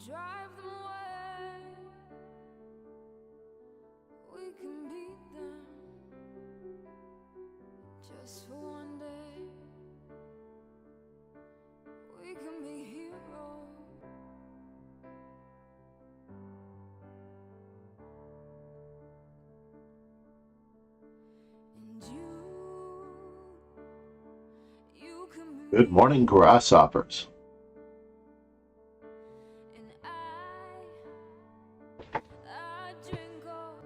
drive them away. We can beat them just for one day. We can be heroes. And you can be. Good morning, grasshoppers. And I drink all,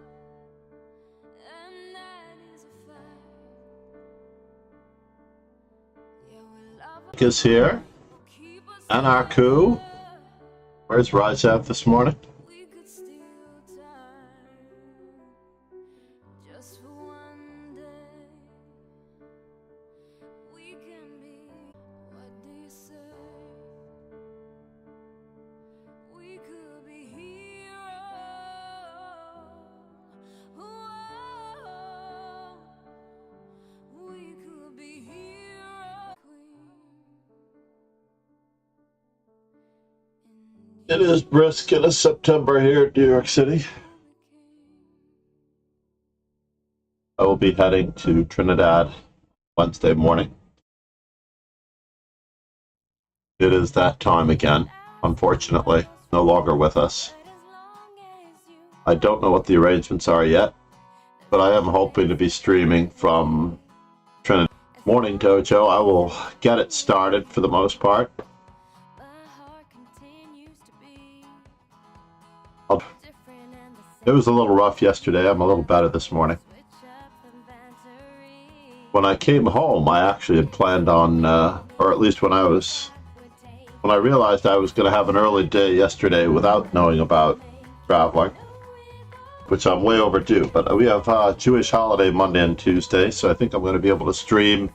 and that is a fact. Yeah, we love Is here. keep us And our coup. Where's Rizab this morning? we could steal time just for one day. We can be, what do you say? We could be heroes. Whoa. We could be heroes. It is brisk in September here in New York City. I will be heading to Trinidad Wednesday morning. It is that time again, unfortunately. No longer with us. I don't know what the arrangements are yet, but I am hoping to be streaming from Trinidad. Morning, Dojo. I will get it started for the most part. It was a little rough yesterday. I'm a little better this morning. When I came home, I actually had planned on, or at least when I realized I was going to have an early day yesterday without knowing about traveling, which I'm way overdue. But we have Jewish holiday Monday and Tuesday, so I think I'm going to be able to stream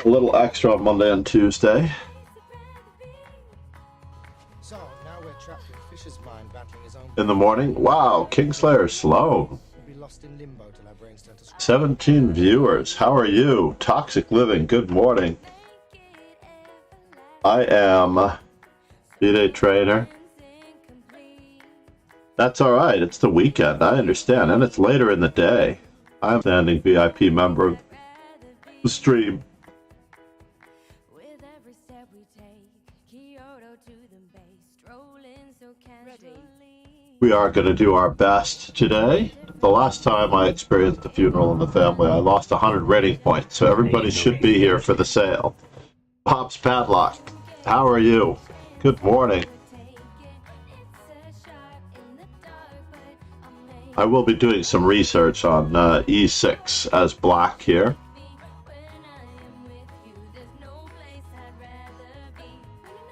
a little extra on Monday and Tuesday. So now we're trapped in Fisher's mind battling his own. In the morning, wow, Kingslayer Sloan. We'll be lost in limbo till our brains turn to scratch. 17 viewers. How are you? Toxic Living, good morning. I am B-Day Trainer. That's all right. It's the weekend. I understand. And it's later in the day. I'm a standing VIP member of the stream. With every step we take, Kyoto to the bay, strolling so casually. We are going to do our best today. The last time I experienced a funeral in the family, I lost 100 rating points, so everybody should be here for the sale. Pop's Padlock, how are you? Good morning. I will be doing some research on E6 as black here.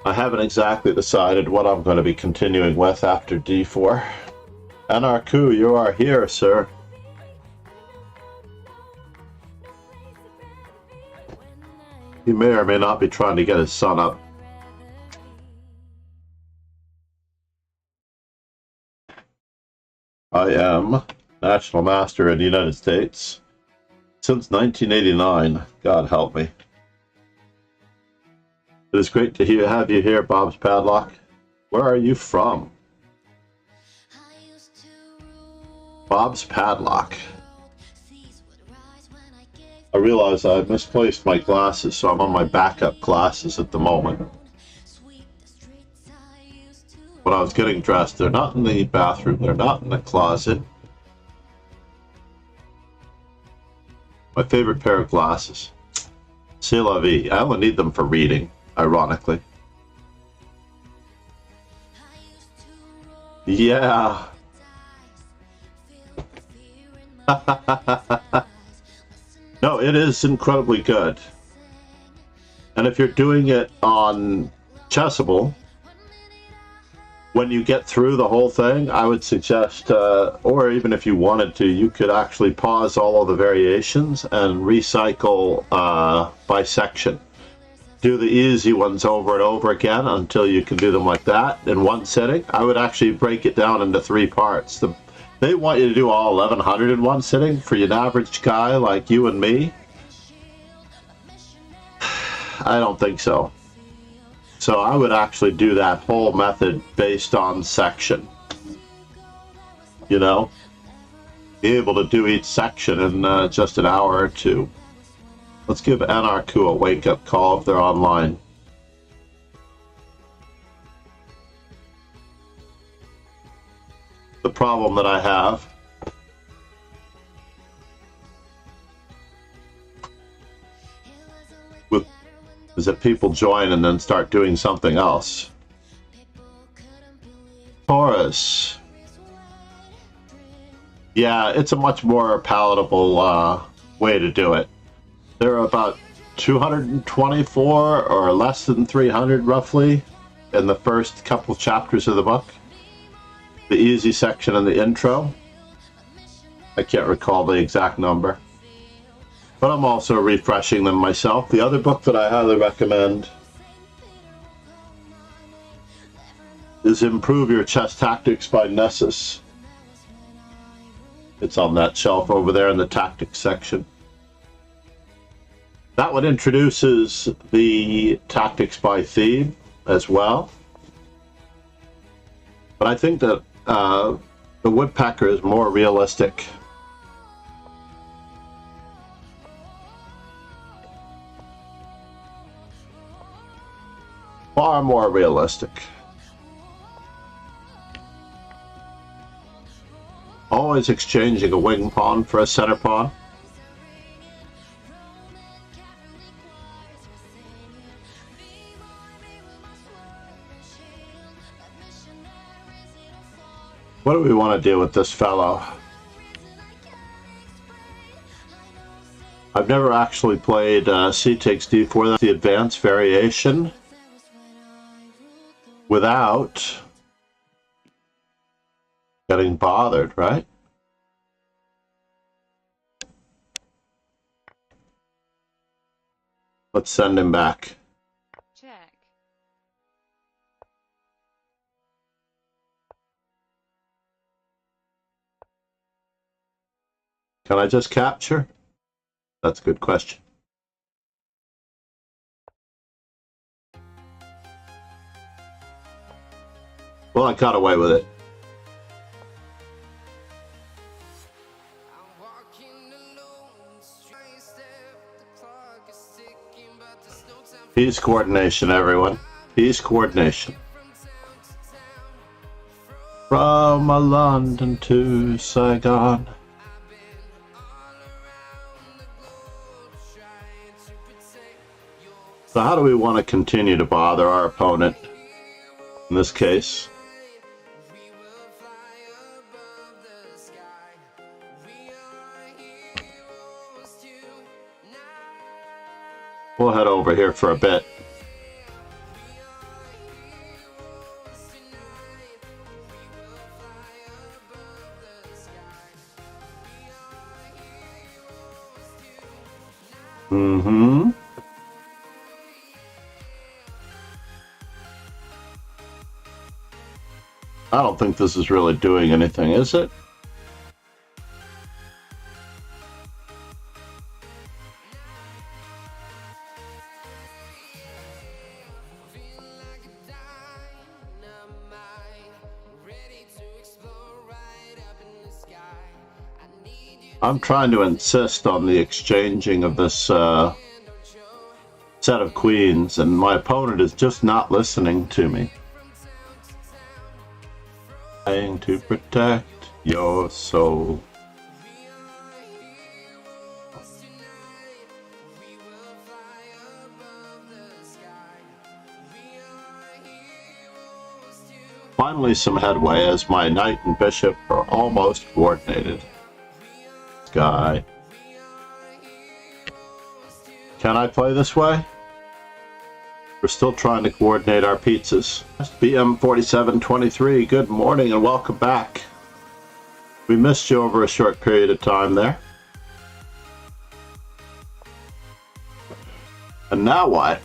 I haven't exactly decided what I'm going to be continuing with after D4. Anarku, you are here, sir. He may or may not be trying to get his son up. I am National Master in the United States since 1989. God help me. It is great to have you here, Bob's Padlock. Where are you from? Bob's Padlock. I realize I misplaced my glasses, so I'm on my backup glasses at the moment. When I was getting dressed, they're not in the bathroom, they're not in the closet. My favorite pair of glasses. C'est la vie. I only need them for reading, ironically. Yeah. No, it is incredibly good. And if you're doing it on Chessable, when you get through the whole thing, I would suggest, or even if you wanted to, you could actually pause all of the variations and recycle by section. Do the easy ones over and over again until you can do them like that in one sitting. I would actually break it down into 3 parts. They want you to do all 1100 in one sitting for an average guy like you and me. I don't think so. So I would actually do that whole method based on section. You know, be able to do each section in just an hour or two. Let's give NRQ a wake-up call if they're online. The problem that I have with is that people join and then start doing something else. Taurus. Yeah, it's a much more palatable way to do it. There are about 224 or less than 300 roughly in the first couple chapters of the book. The easy section and the intro. I can't recall the exact number. But I'm also refreshing them myself. The other book that I highly recommend is Improve Your Chess Tactics by Nessus. It's on that shelf over there in the tactics section. That one introduces the tactics by theme as well. But I think that the Woodpecker is more realistic. Far more realistic. Always exchanging a wing pawn for a center pawn. What do we want to do with this fellow? I've never actually played c takes d4, that's the advanced variation, without getting bothered, right? Let's send him back. Check. Can I just capture? That's a good question. Well, I got away with it. Piece coordination, everyone. Piece coordination. From London to Saigon. So how do we want to continue to bother our opponent in this case? We'll head over here for a bit. I don't think this is really doing anything, is it? I'm trying to insist on the exchanging of this set of queens, and my opponent is just not listening to me. Trying to protect your soul. Finally some headway as my knight and bishop are almost coordinated. Guy. Can I play this way? We're still trying to coordinate our pizzas. BM4723, good morning and welcome back. We missed you over a short period of time there. And now what?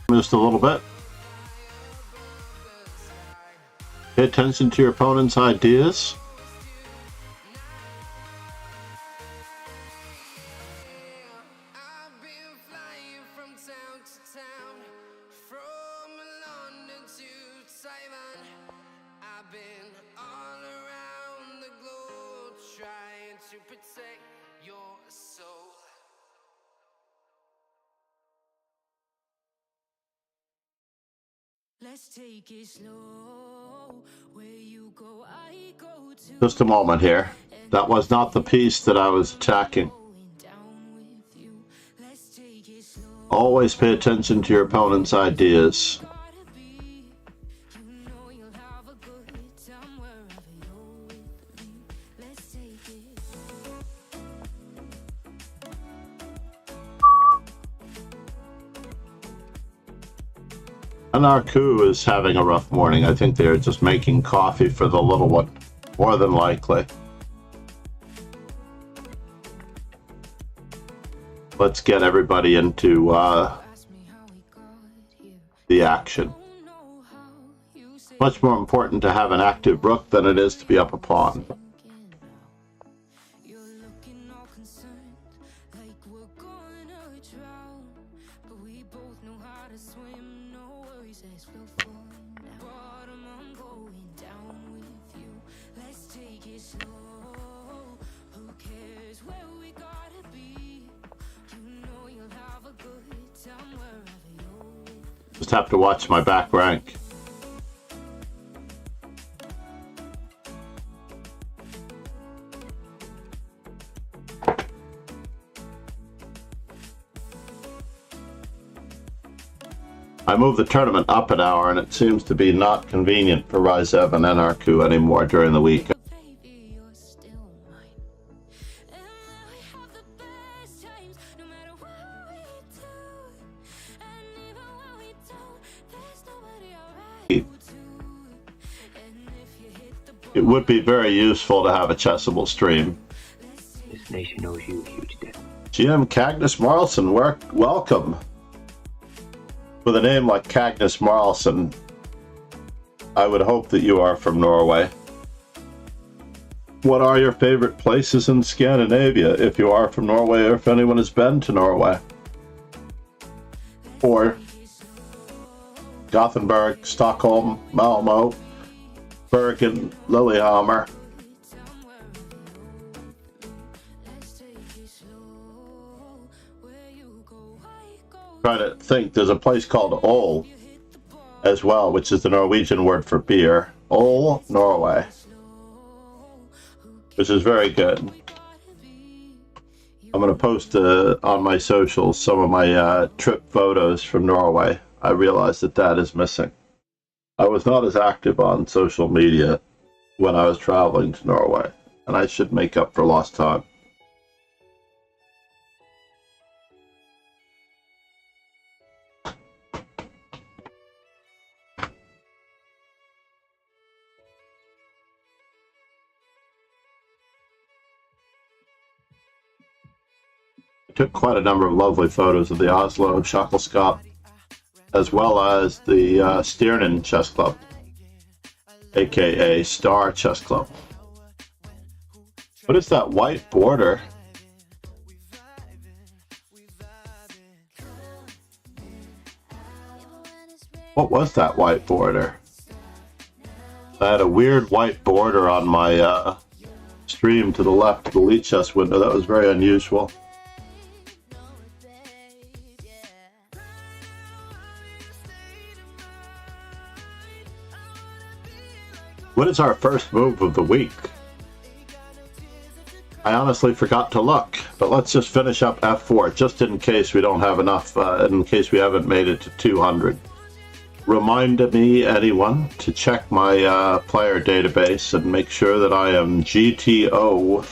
Just a little bit. Pay attention to your opponent's ideas. to protect your soul. Let's take it slow. Where you go, I go too. Just a moment here. That was not the piece that I was attacking. Always pay attention to your opponent's ideas. Anarku is having a rough morning. I think they're just making coffee for the little one, more than likely. Let's get everybody into the action. Much more important to have an active rook than it is to be up a pawn. Just have to watch my back rank. I moved the tournament up an hour, and it seems to be not convenient for Ryzev and Anarku anymore during the week. It would be very useful to have a Chessable stream. This nation owes you a huge debt. GM Cagnus Marlson, welcome. With a name like Cagnus Marlson, I would hope that you are from Norway. What are your favorite places in Scandinavia, if you are from Norway, or if anyone has been to Norway? Or Gothenburg, Stockholm, Malmo, Bergen, Lillehammer. Trying to think, there's a place called Ol as well, which is the Norwegian word for beer. Ol, Norway, which is very good. I'm going to post on my socials some of my trip photos from Norway. I realized that is missing. I was not as active on social media when I was traveling to Norway, and I should make up for lost time. I took quite a number of lovely photos of the Oslo Shuttleskopp, as well as the Stirnen Chess Club, aka Star Chess Club. What is that white border? What was that white border? I had a weird white border on my stream to the left of the Elite Chess window. That was very unusual. What is our first move of the week? I honestly forgot to look, but let's just finish up f4, just in case we don't have enough, in case we haven't made it to 200. Remind me, anyone, to check my player database and make sure that I am GTO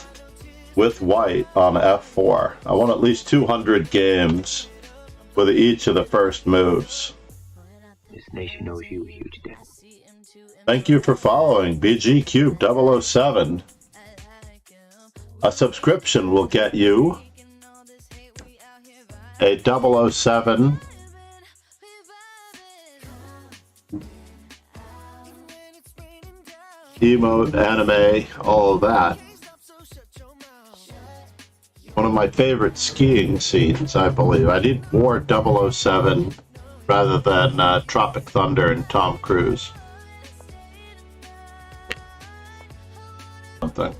with white on f4. I want at least 200 games with each of the first moves. This nation owes you a huge debt. Thank you for following BG Cube 007. A subscription will get you a 007 emote, anime, all of that. One of my favorite skiing scenes, I believe. I need more 007 rather than Tropic Thunder and Tom Cruise. Something.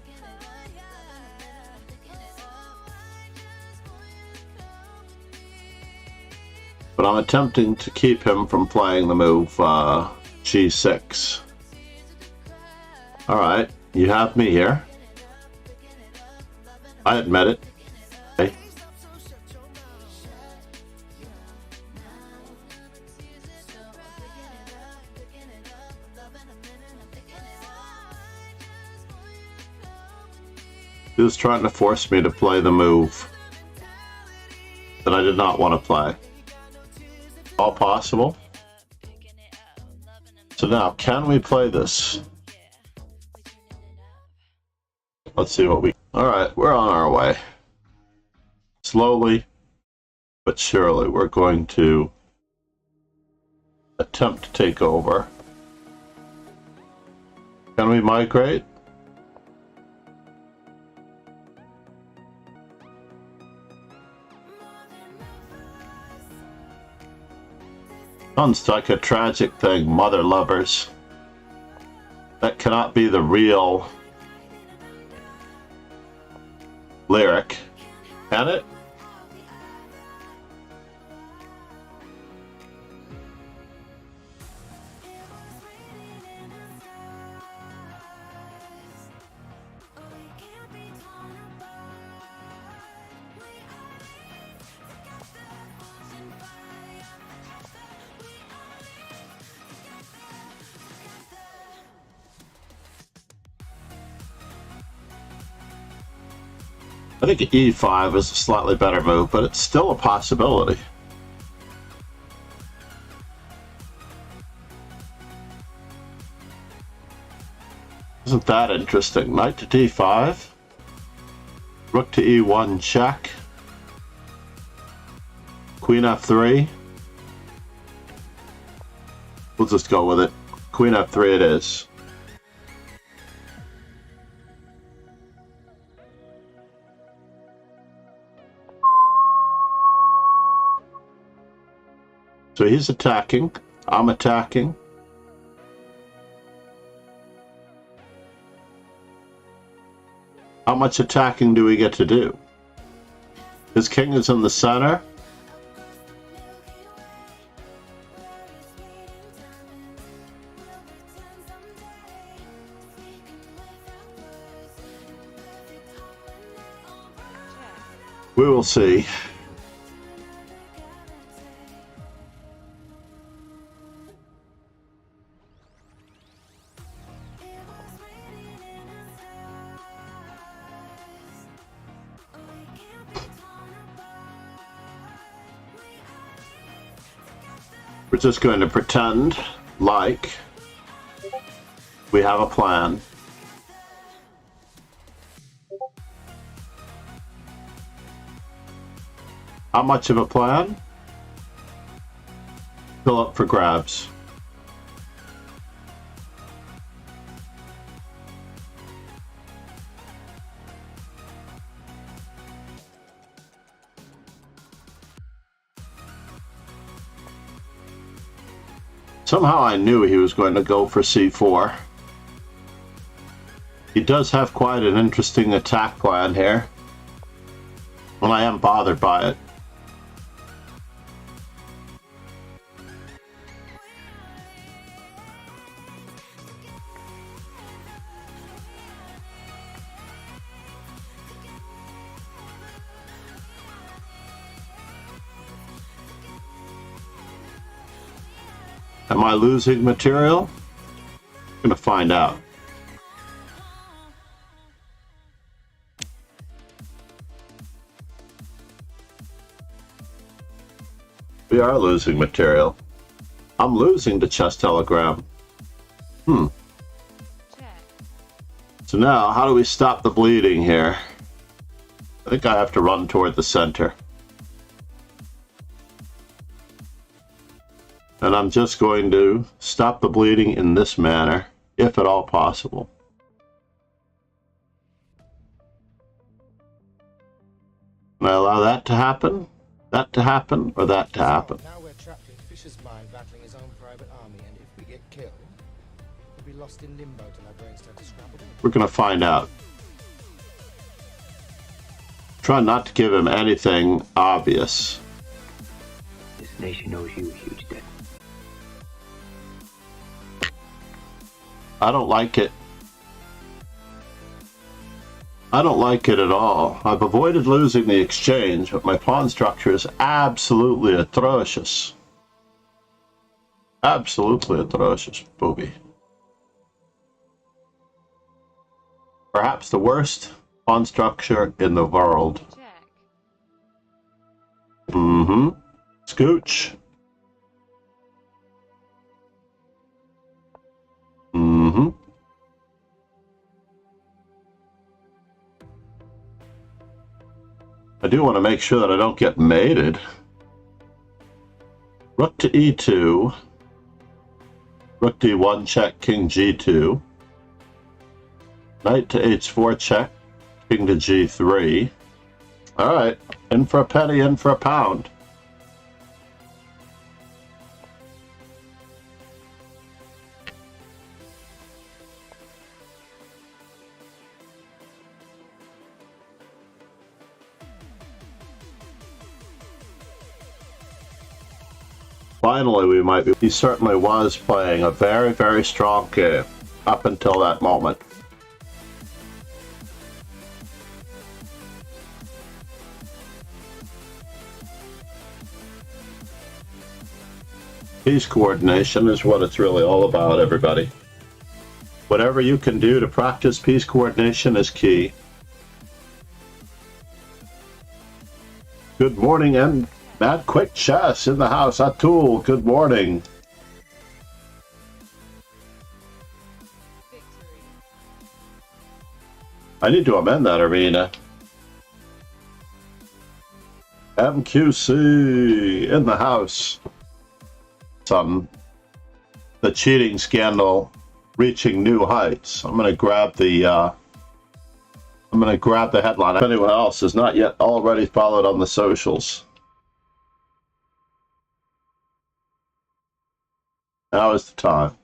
But I'm attempting to keep him from playing the move G6. Alright, you have me here. I admit it. Okay. He was trying to force me to play the move that I did not want to play. All possible. So now, can we play this? Let's see what we... Alright, we're on our way. Slowly, but surely, we're going to attempt to take over. Can we migrate? Sounds like a tragic thing, mother lovers. That cannot be the real lyric, can it? I think E5 is a slightly better move, but it's still a possibility. Isn't that interesting? Knight to D5, Rook to E1 check, Queen F3. We'll just go with it. Queen F3 it is. So he's attacking, I'm attacking. How much attacking do we get to do? His king is in the center. We will see. We're just going to pretend like we have a plan. How much of a plan? Still up for grabs. Somehow I knew he was going to go for C4. He does have quite an interesting attack plan here, and I am bothered by it. Am I losing material? I'm gonna find out. We are losing material. I'm losing the chess telegram. So now, how do we stop the bleeding here? I think I have to run toward the center. And I'm just going to stop the bleeding in this manner, if at all possible. Can I allow that to happen? That to happen, or that to happen? Now we're trapped in Fisher's mind battling his own private army, and if we get killed, we'll be lost in limbo till our brains start to scramble. We're gonna find out. Try not to give him anything obvious. This This nation owes you a huge debt. I don't like it. I don't like it at all. I've avoided losing the exchange, but my pawn structure is absolutely atrocious. Absolutely atrocious, booby. Perhaps the worst pawn structure in the world. Mm-hmm. Scooch. Mm-hmm. I do want to make sure that I don't get mated. Rook to e2. Rook d1 check, king g2. Knight to h4 check, king to g3. Alright, in for a penny, in for a pound. Finally, we might be. He certainly was playing a very, very strong game up until that moment. Piece coordination is what it's really all about, everybody. Whatever you can do to practice piece coordination is key. Good morning, and Mad Quick Chess in the house. Atul, good morning. I need to amend that, Arena. MQC in the house. The cheating scandal reaching new heights. I'm gonna grab the headline. If anyone else has not yet already followed on the socials, now is the time.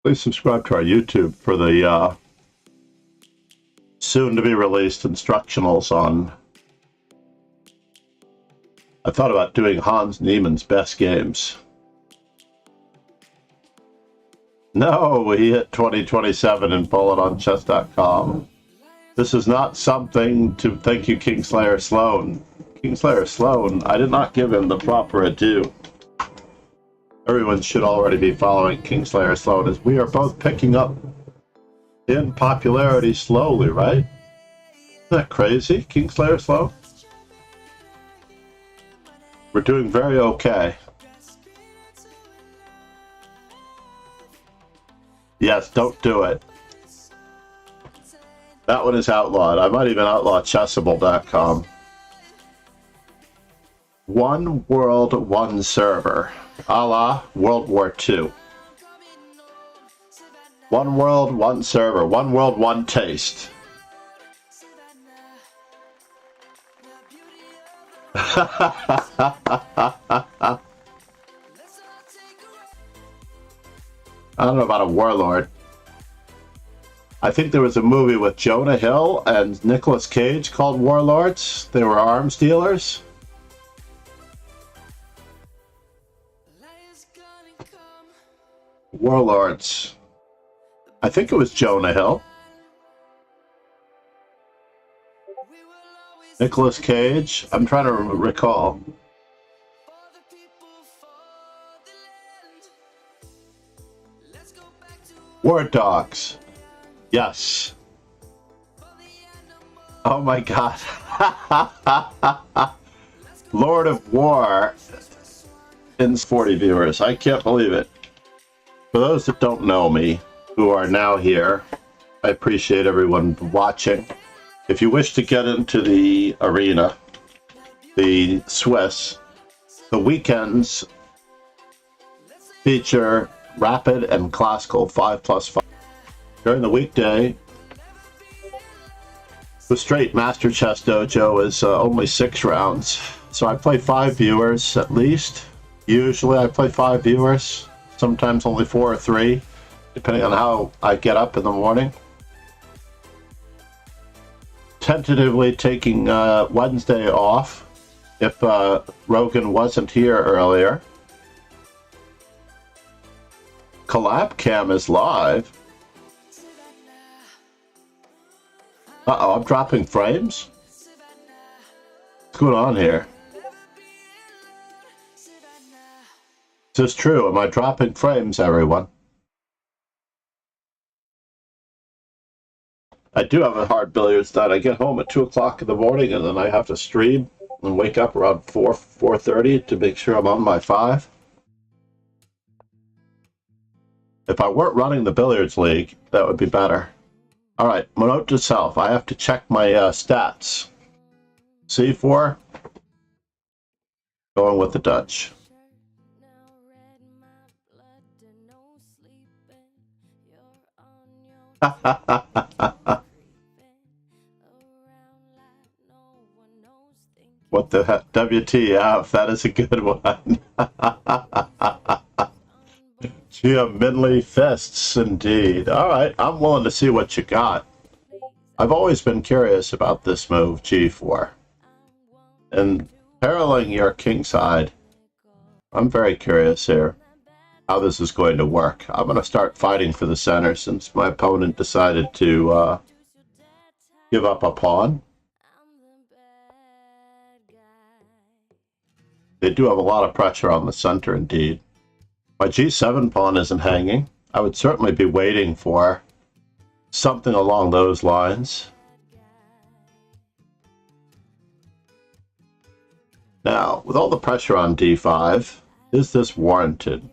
Please subscribe to our YouTube for the soon to be released instructionals on. I thought about doing Hans Niemann's best games. No, he hit 2027 and pull it on chess.com. This is not something to thank you, Kingslayer Sloan. Kingslayer Sloan, I did not give him the proper adieu. Everyone should already be following Kingslayer Sloan, as we are both picking up in popularity slowly, right? Isn't that crazy, Kingslayer Sloan? We're doing very okay. Yes, don't do it. That one is outlawed. I might even outlaw chessable.com. One world, one server. A la World War II. One world, one server. One world, one taste. I don't know about a warlord. I think there was a movie with Jonah Hill and Nicolas Cage called Warlords. They were arms dealers. Warlords. I think it was Jonah Hill. Nicolas Cage. I'm trying to recall. War Dogs. Yes. Oh my God. Lord of War. In 40 viewers. I can't believe it. For those that don't know me, who are now here, I appreciate everyone watching. If you wish to get into the arena, the Swiss, the weekends feature rapid and classical 5+5. During the weekday, the straight Master Chess Dojo is only 6 rounds. So I play 5 viewers at least. Usually I play 5 viewers, sometimes only 4 or 3, depending on how I get up in the morning. Tentatively taking Wednesday off if Rogan wasn't here earlier. Collab Cam is live. Uh-oh, I'm dropping frames? What's going on here? Is this true? Am I dropping frames, everyone? I do have a hard billiards night. I get home at 2 o'clock in the morning, and then I have to stream and wake up around 4:30 to make sure I'm on my 5. If I weren't running the billiards league, that would be better. All right, my note to self. I have to check my stats. C4, going with the Dutch. What the heck? WTF, that is a good one. Geominly fists, indeed. All right, I'm willing to see what you got. I've always been curious about this move, G4. And paralleling your kingside, I'm very curious here how this is going to work. I'm going to start fighting for the center since my opponent decided to give up a pawn. They do have a lot of pressure on the center, indeed. My G7 pawn isn't hanging. I would certainly be waiting for something along those lines. Now, with all the pressure on D5, is this warranted?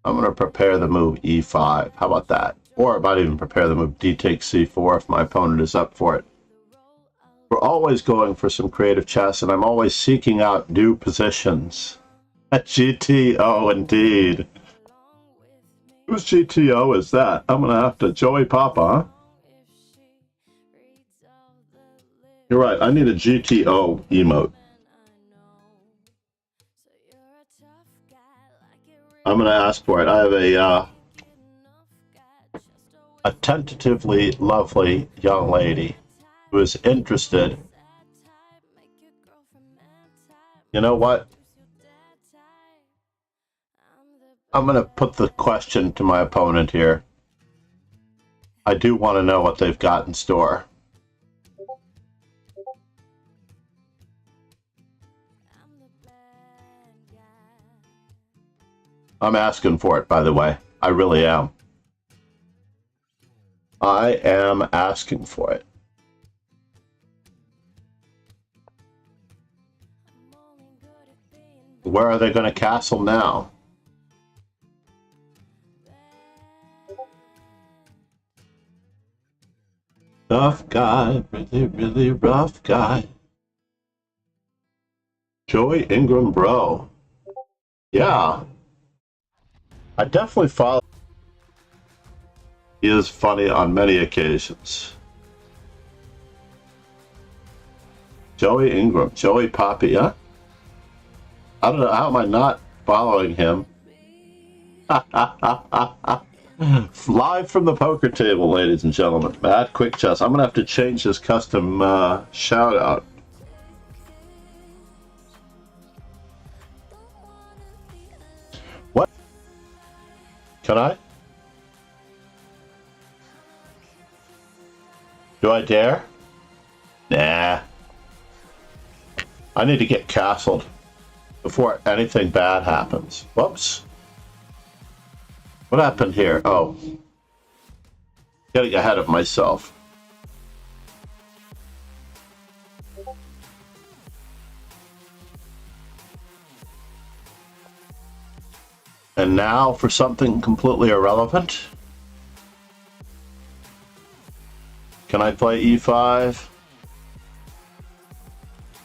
I'm going to prepare the move E5. How about that? Or I might even prepare the move D takes C4 if my opponent is up for it. We're always going for some creative chess, and I'm always seeking out new positions. GTO, indeed. Whose GTO is that? I'm going to have to Joey Papa, huh? You're right, I need a GTO emote. I'm going to ask for it. I have a tentatively lovely young lady who is interested. You know what? I'm going to put the question to my opponent here. I do want to know what they've got in store. I'm asking for it, by the way. I really am. I am asking for it. Where are they going to castle now? Tough guy, really, really rough guy. Joey Ingram, bro. Yeah. I definitely follow. He is funny on many occasions. Joey Ingram, Joey Poppy, huh? I don't know, how am I not following him? Live from the poker table, ladies and gentlemen. Matt Quick Chess. I'm going to have to change this custom shout out. What? Can I? Do I dare? Nah. I need to get castled before anything bad happens. Whoops. What happened here? Oh. Getting ahead of myself. And now for something completely irrelevant. Can I play E5?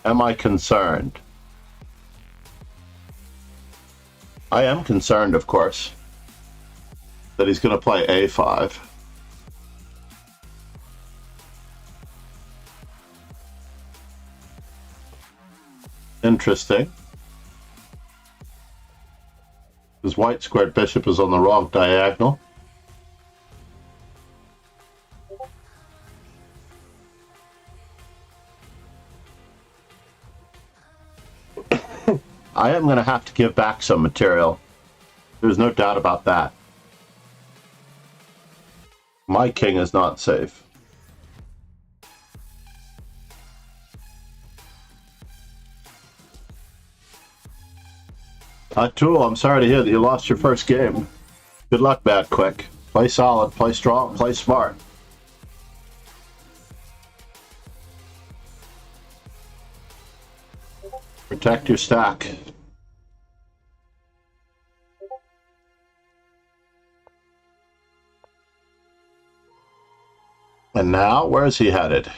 Am I concerned? I am concerned, of course, that he's going to play A5. Interesting. His white squared bishop is on the wrong diagonal. I am going to have to give back some material. There's no doubt about that. My king is not safe. Tool, I'm sorry to hear that you lost your first game. Good luck, Bad Quick. Play solid, play strong, play smart. Protect your stack. And now, where is he headed?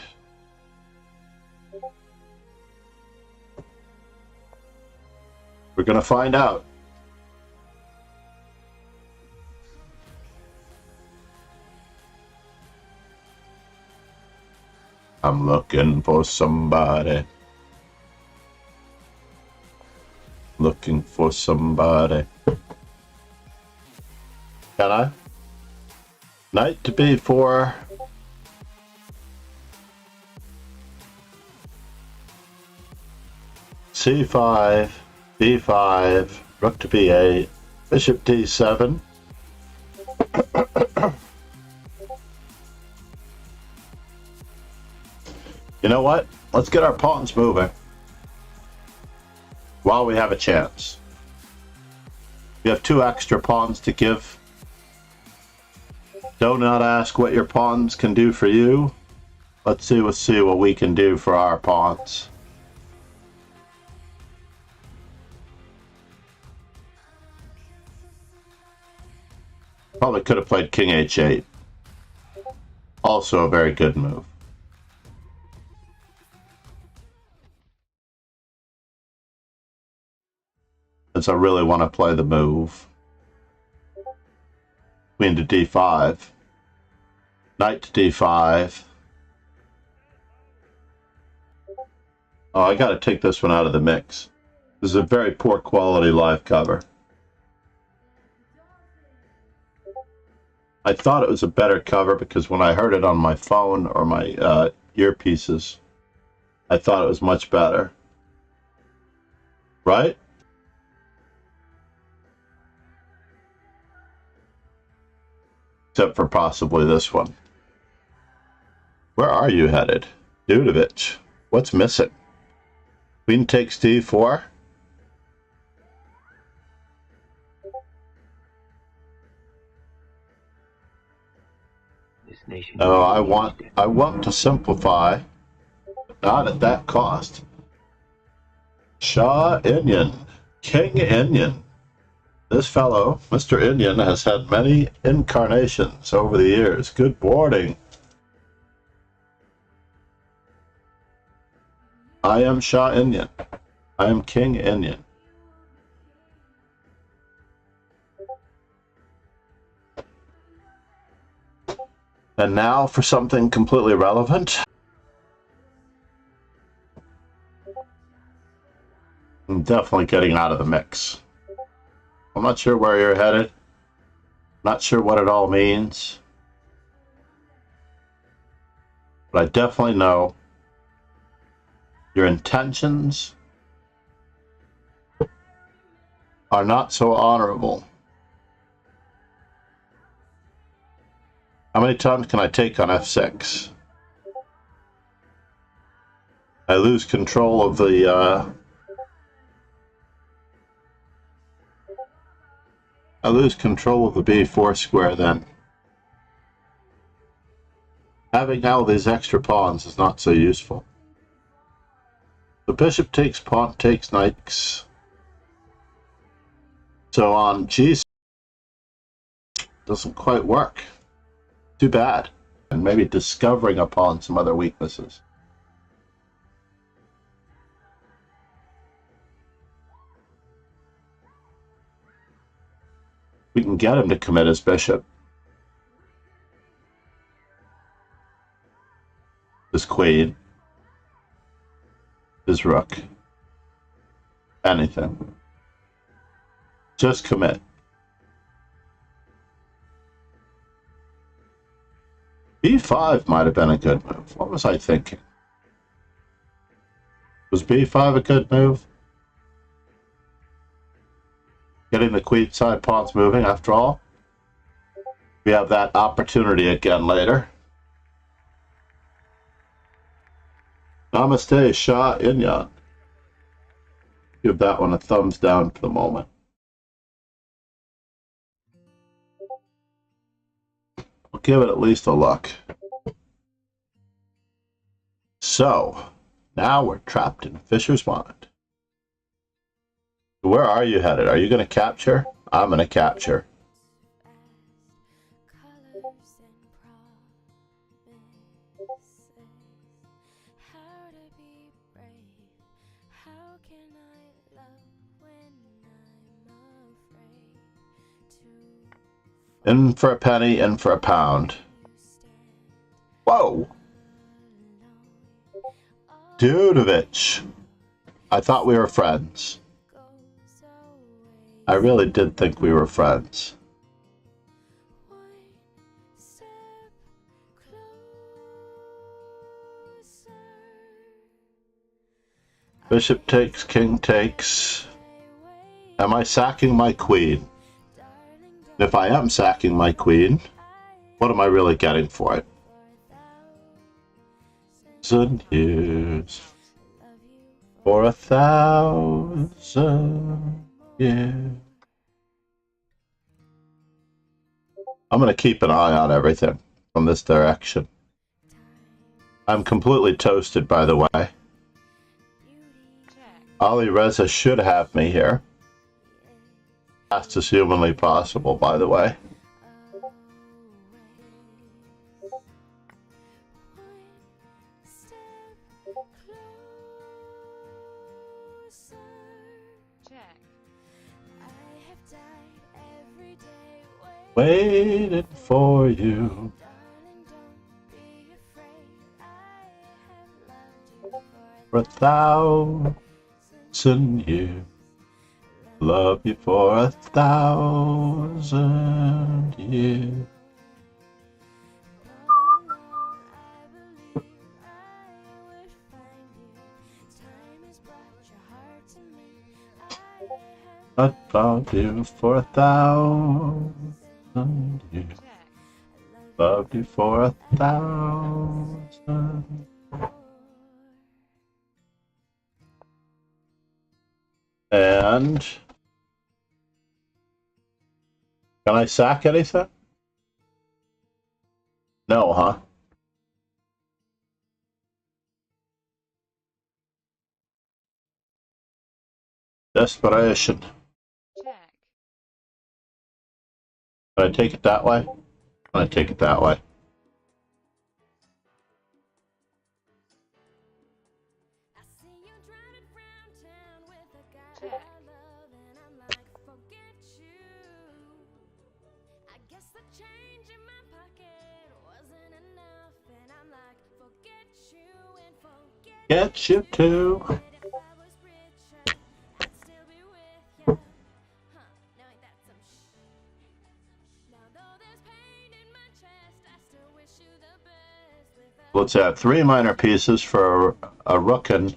We're going to find out. I'm looking for somebody. Looking for somebody. Can I? Knight to b4. c5, b5, rook to b8, bishop d7. You know what? Let's get our pawns moving while we have a chance. You have 2 extra pawns to give. Do not ask what your pawns can do for you. Let's see what we can do for our pawns. Probably could have played king h8. Also a very good move. Since I really want to play the move. Queen to d5. Knight to d5. Oh, I gotta take this one out of the mix. This is a very poor quality live cover. I thought it was a better cover because when I heard it on my phone or my earpieces, I thought it was much better. Right? Except for possibly this one. Where are you headed? Dudovich. What's missing? Queen takes d4. Oh, I want to simplify, but not at that cost. Shah Inyan, King Inyan. This fellow, Mr. Inyan, has had many incarnations over the years. Good morning. I am Shah Inyan. I am King Inyan. And now for something completely relevant. I'm definitely getting out of the mix. I'm not sure where you're headed. Not sure what it all means. But I definitely know your intentions are not so honorable. How many times can I take on f6? I lose control of the I lose control of the b4 square then. Having all these extra pawns is not so useful. The bishop takes pawn takes knights. So on g6 doesn't quite work. Too bad. And maybe discovering upon some other weaknesses. We can get him to commit his bishop. His queen. His rook. Anything. Just commit. b5 might have been a good move. What was I thinking? Was b5 a good move? getting the queenside pawns moving after all. We have that opportunity again later. Namaste, Shah Inyan. Give that one a thumbs down for the moment. I'll give it at least a look. So, now we're trapped in Fisher's Mind. Where are you headed? Are you going to capture? I'm going to capture. In for a penny, in for a pound. Whoa! Dudovich. I thought we were friends. I really did think we were friends. Bishop takes, king takes. Am I sacking my queen? If I am sacking my queen, what am I really getting for it? 1,000 years for 1,000 years. I'm going to keep an eye on everything from this direction. I'm completely toasted, by the way. Ali Reza should have me here. Fast as humanly possible, by the way. Waiting for you. For 1,000 years. Love you for 1,000 years. I found you for 1,000 years. Loved you for 1,000. And can I sack anything? No, huh? Desperation. Check. Can I take it that way? Can I take it that way? Check. Get you too. Let's add 3 minor pieces for a rook and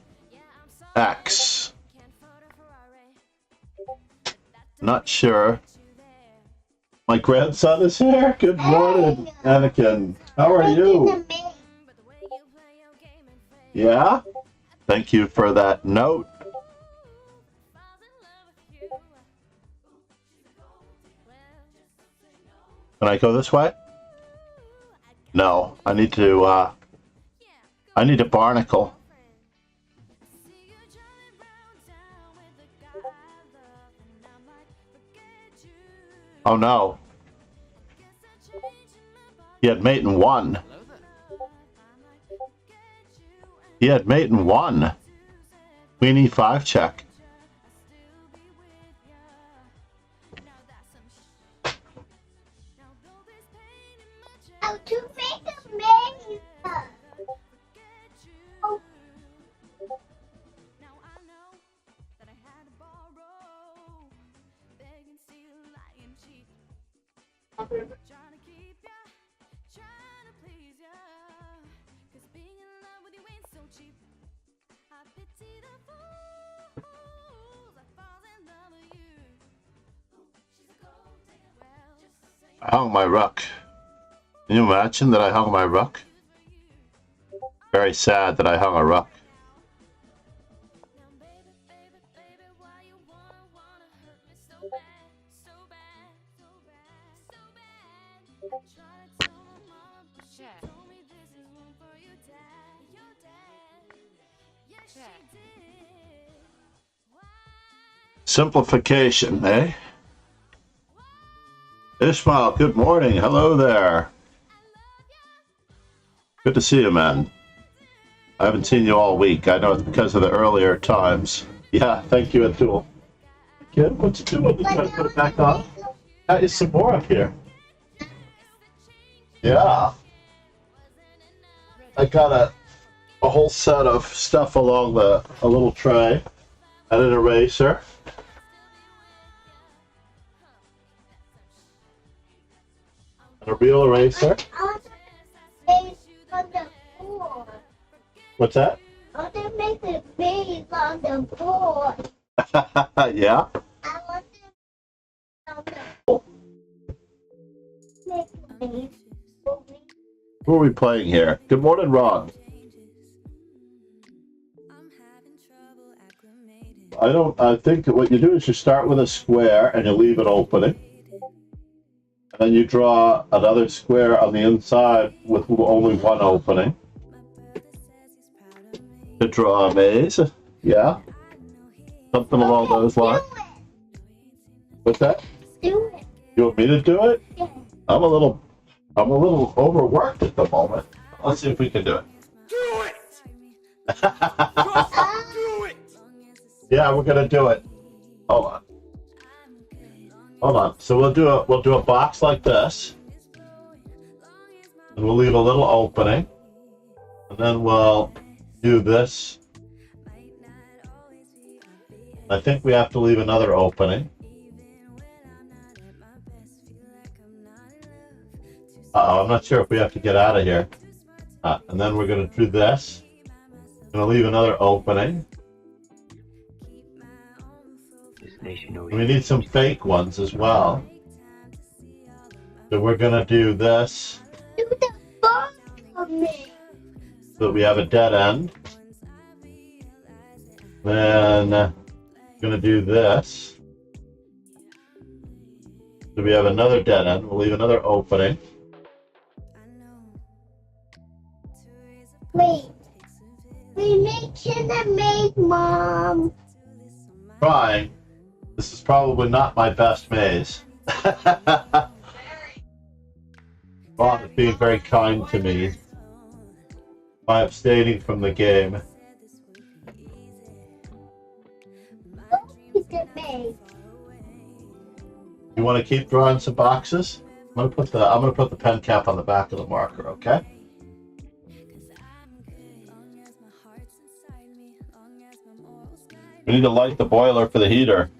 X. Not sure. My grandson is here. Good morning, Anakin. How are you? Yeah? Thank you for that note. Can I go this way? No, I need to barnacle. Oh no. He had mate in 1. He had mate in 1. Queen E5 check. How to make a menu. Oh. I hung my ruck. Can you imagine that I hung my ruck? Very sad that I hung a ruck. Simplification, eh? Ishmael, good morning. Hello there. Good to see you, man. I haven't seen you all week. I know it's because of the earlier times. Yeah, thank you, Atul. Kid, what's it doing? You trying to put it back on? Got you some more up here. Yeah. I got a whole set of stuff along a little tray and an eraser. And a real eraser. What's that? I want to make a maze on the floor. Yeah? I want to make a maze. Who are we playing here? Good morning, Ron. I think what you do is you start with a square and you leave it opening. And then you draw another square on the inside with only one opening. To draw a maze. Yeah. Something along those lines. What's that? Do it. You want me to do it? Yeah. I'm a little overworked at the moment. Let's see if we can do it. Do it! Just do it! Yeah, we're gonna do it. Hold on. Hold on. So we'll do a box like this. And we'll leave a little opening. And then we'll do this. I think we have to leave another opening. Uh-oh, I'm not sure if we have to get out of here. And then we're going to do this. Going to leave another opening. And we need some fake ones as well. So we're going to do this. Do the box for me. So that we have a dead end. Then we're going to do this. So we have another dead end. We'll leave another opening. Wait. We making a maze, Mom. Trying. This is probably not my best maze. Ron is being very kind to me by abstaining from the game. It's a maze. You want to keep drawing some boxes? I'm gonna put the pen cap on the back of the marker, okay? We need to light the boiler for the heater.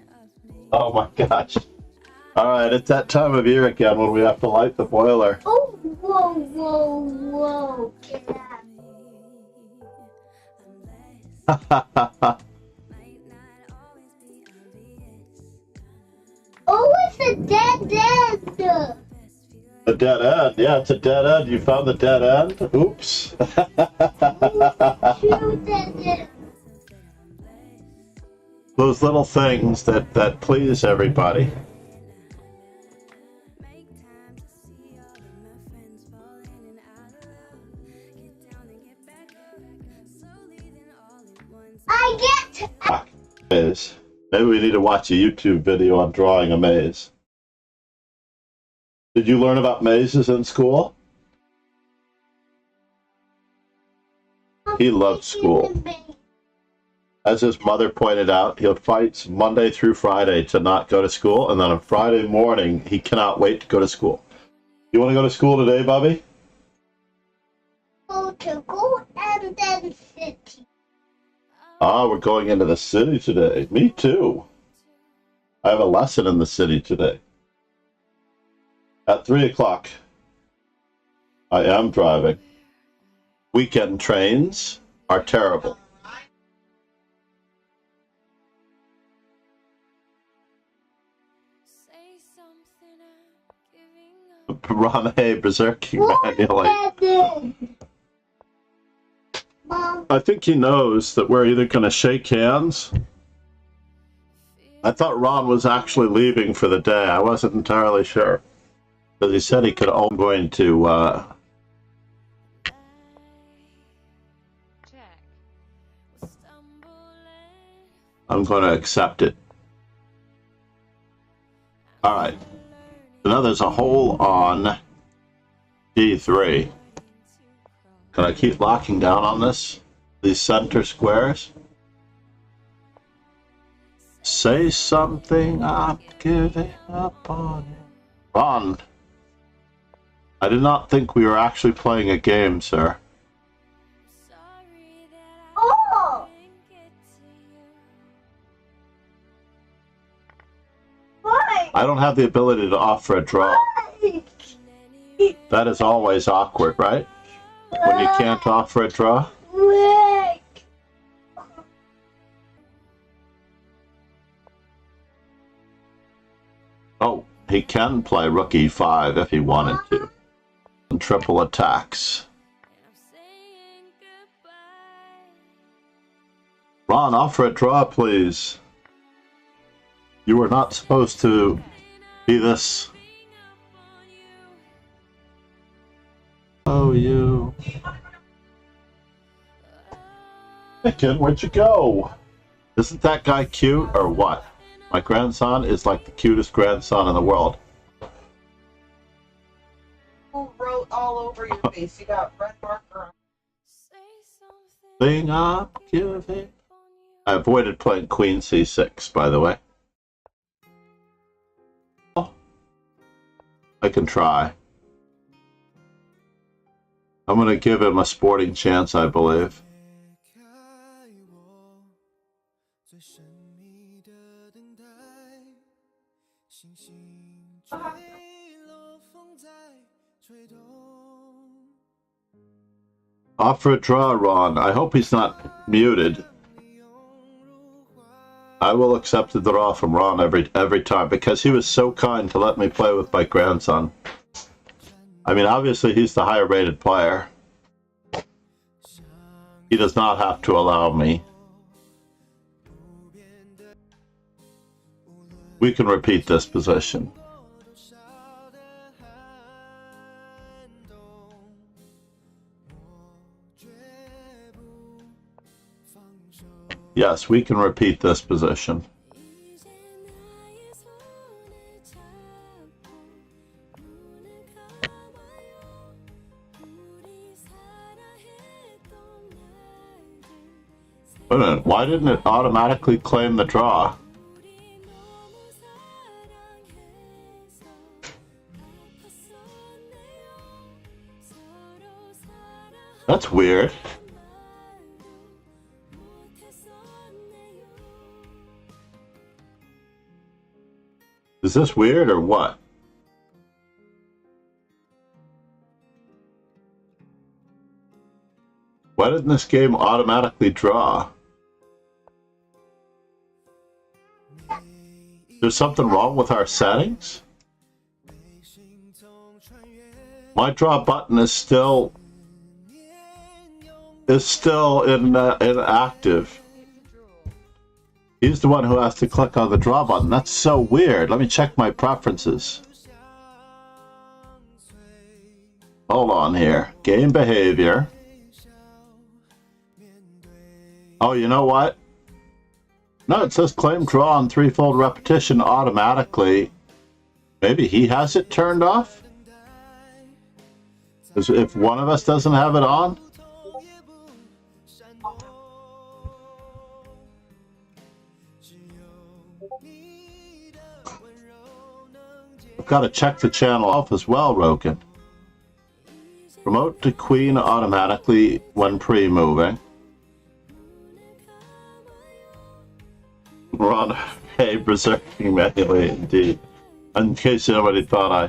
Oh my gosh. Alright, it's that time of year again when we have to light the boiler. Oh, whoa, whoa, whoa. Get out. Oh, it's a dead end. The dead end? Yeah, it's a dead end. You found the dead end? Oops. True dead end. Those little things that please everybody. I get Maze. Maybe we need to watch a YouTube video on drawing a maze. Did you learn about mazes in school? He loved school. As his mother pointed out, he'll fight Monday through Friday to not go to school, and then on Friday morning, he cannot wait to go to school. You want to go to school today, Bubby? Go to go and then city. Ah, we're going into the city today. Me too. I have a lesson in the city today. At 3 o'clock, I am driving. Weekend trains are terrible. Say something, I'm giving Ron A. berserking manually. I think he knows that we're either going to shake hands. I thought Ron was actually leaving for the day. I wasn't entirely sure. Because he said he could only going to, I'm going to accept it. Alright. So now there's a hole on D3. Can I keep locking down on this? These center squares? Say something, I'm giving up on you. Ron, I did not think we were actually playing a game, sir. Oh! Why? I don't have the ability to offer a draw. Why? That is always awkward, right? When you can't offer a draw? Rick. Oh, he can play rook e5 if he wanted to. And triple attacks. Ron, offer a draw, please. You were not supposed to be this. Oh, you. Dickon, where'd you go? Isn't that guy cute or what? My grandson is like the cutest grandson in the world. Who wrote all over your face? You got red marker on. Thing I'm giving. I avoided playing Queen C6, by the way. Oh, I can try. I'm going to give him a sporting chance, I believe. Offer a draw, Ron. I hope he's not muted. I will accept the draw from Ron every time because he was so kind to let me play with my grandson. I mean, obviously he's the higher rated player. He does not have to allow me. We can repeat this position. Yes, we can repeat this position. Wait a minute, why didn't it automatically claim the draw? That's weird. Is this weird or what? Why didn't this game automatically draw? There's something wrong with our settings? My draw button is still inactive. He's the one who has to click on the draw button. That's so weird. Let me check my preferences. Hold on here. Game behavior. Oh, you know what? No, it says claim draw on threefold repetition automatically. Maybe he has it turned off? If one of us doesn't have it on? I've got to check the channel off as well, Rogan. Promote to queen automatically when pre-moving. Ron A. berserking manually, indeed. In case anybody thought I...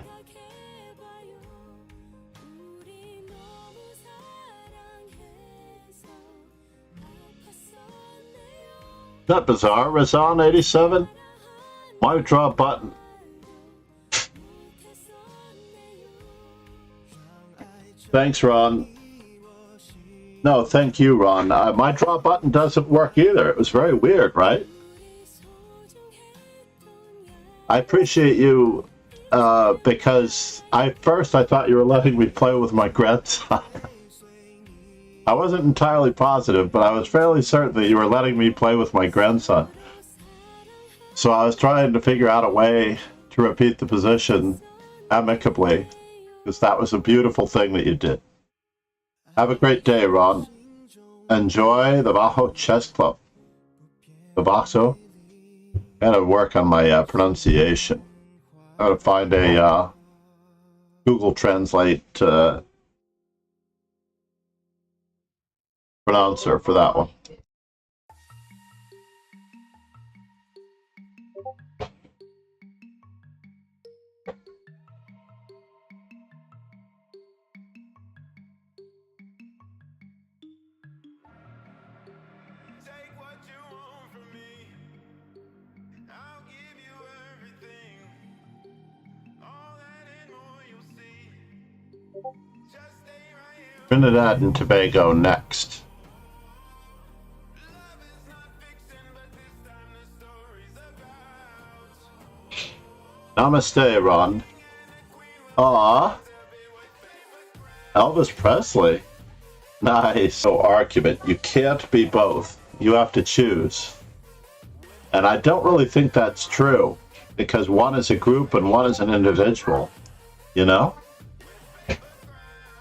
Isn't that bizarre? Razan 87? My draw button. Thanks, Ron. No, thank you, Ron. My draw button doesn't work either. It was very weird, right? I appreciate you because first I thought you were letting me play with my grandson. I wasn't entirely positive, but I was fairly certain that you were letting me play with my grandson. So I was trying to figure out a way to repeat the position amicably, because that was a beautiful thing that you did. Have a great day, Ron. Enjoy the Bajo Chess Club. The Bajo. Gotta work on my pronunciation. Gotta find a Google Translate pronouncer for that one. Trinidad and Tobago next. Namaste, Ron. Aw. Elvis Presley. Nice. No argument. You can't be both. You have to choose. And I don't really think that's true, because one is a group and one is an individual. You know?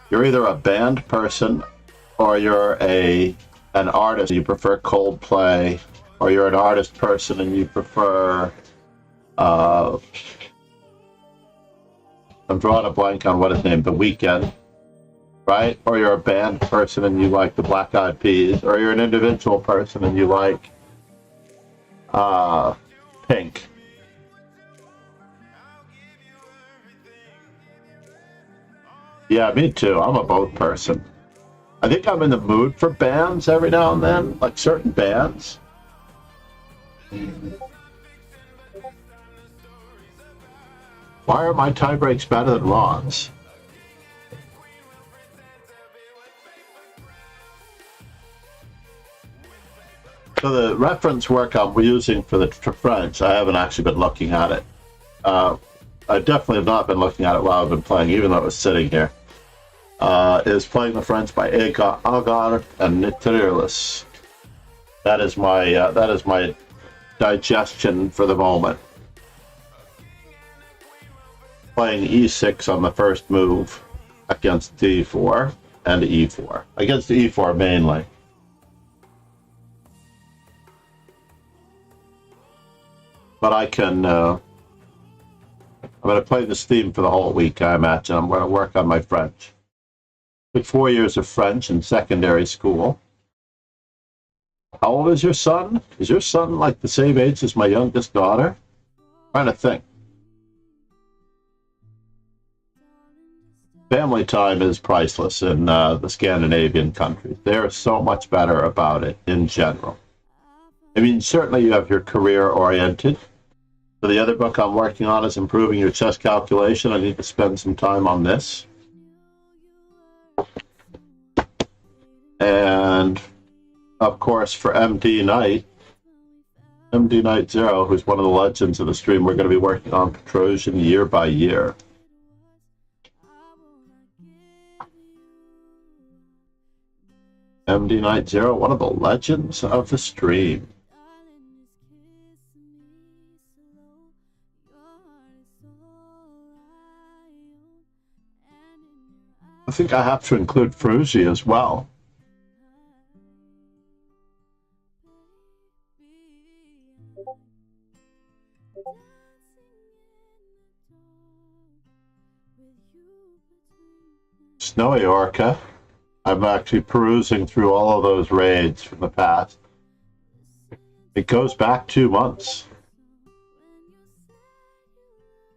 You're either a band person or you're an artist. You prefer Coldplay, or you're an artist person and you prefer I'm drawing a blank on what his name, The Weeknd, right? Or you're a band person and you like the Black Eyed Peas, or you're an individual person and you like Pink. Yeah, me too. I'm a both person. I think I'm in the mood for bands every now and then, like certain bands. Why are my tie breaks better than Ron's? So the reference work I'm using for the French, I haven't actually been looking at it. I definitely have not been looking at it while I've been playing, even though it was sitting here. Is Playing the French by Agar and Nitirlis. That is my digestion for the moment. Playing e6 on the first move against d4 and e4. Against e4 mainly. But I can, I'm going to play this theme for the whole week, I imagine. I'm going to work on my French. Took 4 years of French in secondary school. How old is your son? Is your son like the same age as my youngest daughter? I'm trying to think. Family time is priceless in the Scandinavian countries. They're so much better about it in general. I mean, certainly you have your career-oriented. So the other book I'm working on is Improving Your Chess Calculation. I need to spend some time on this. And, of course, for MD Knight 0, who's one of the legends of the stream, we're going to be working on Petrosian year by year. MD Knight 0, one of the legends of the stream. I think I have to include Frusi as well. Snowy Orca. I'm actually perusing through all of those raids from the past. It goes back 2 months.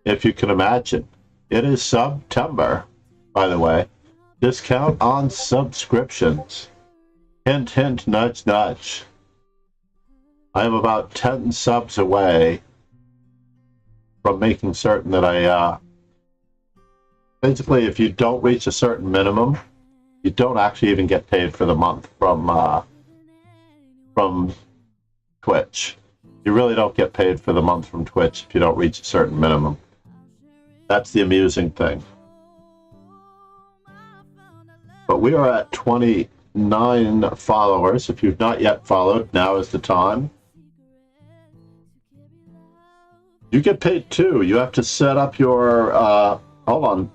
If you can imagine. It is September, by the way. Discount on subscriptions. Hint, hint, nudge, nudge. I am about 10 subs away from making certain that I Basically, if you don't reach a certain minimum, you don't actually even get paid for the month from Twitch. You really don't get paid for the month from Twitch if you don't reach a certain minimum. That's the amusing thing. But we are at 29 followers. If you've not yet followed, now is the time. You get paid too. You have to set up your, hold on.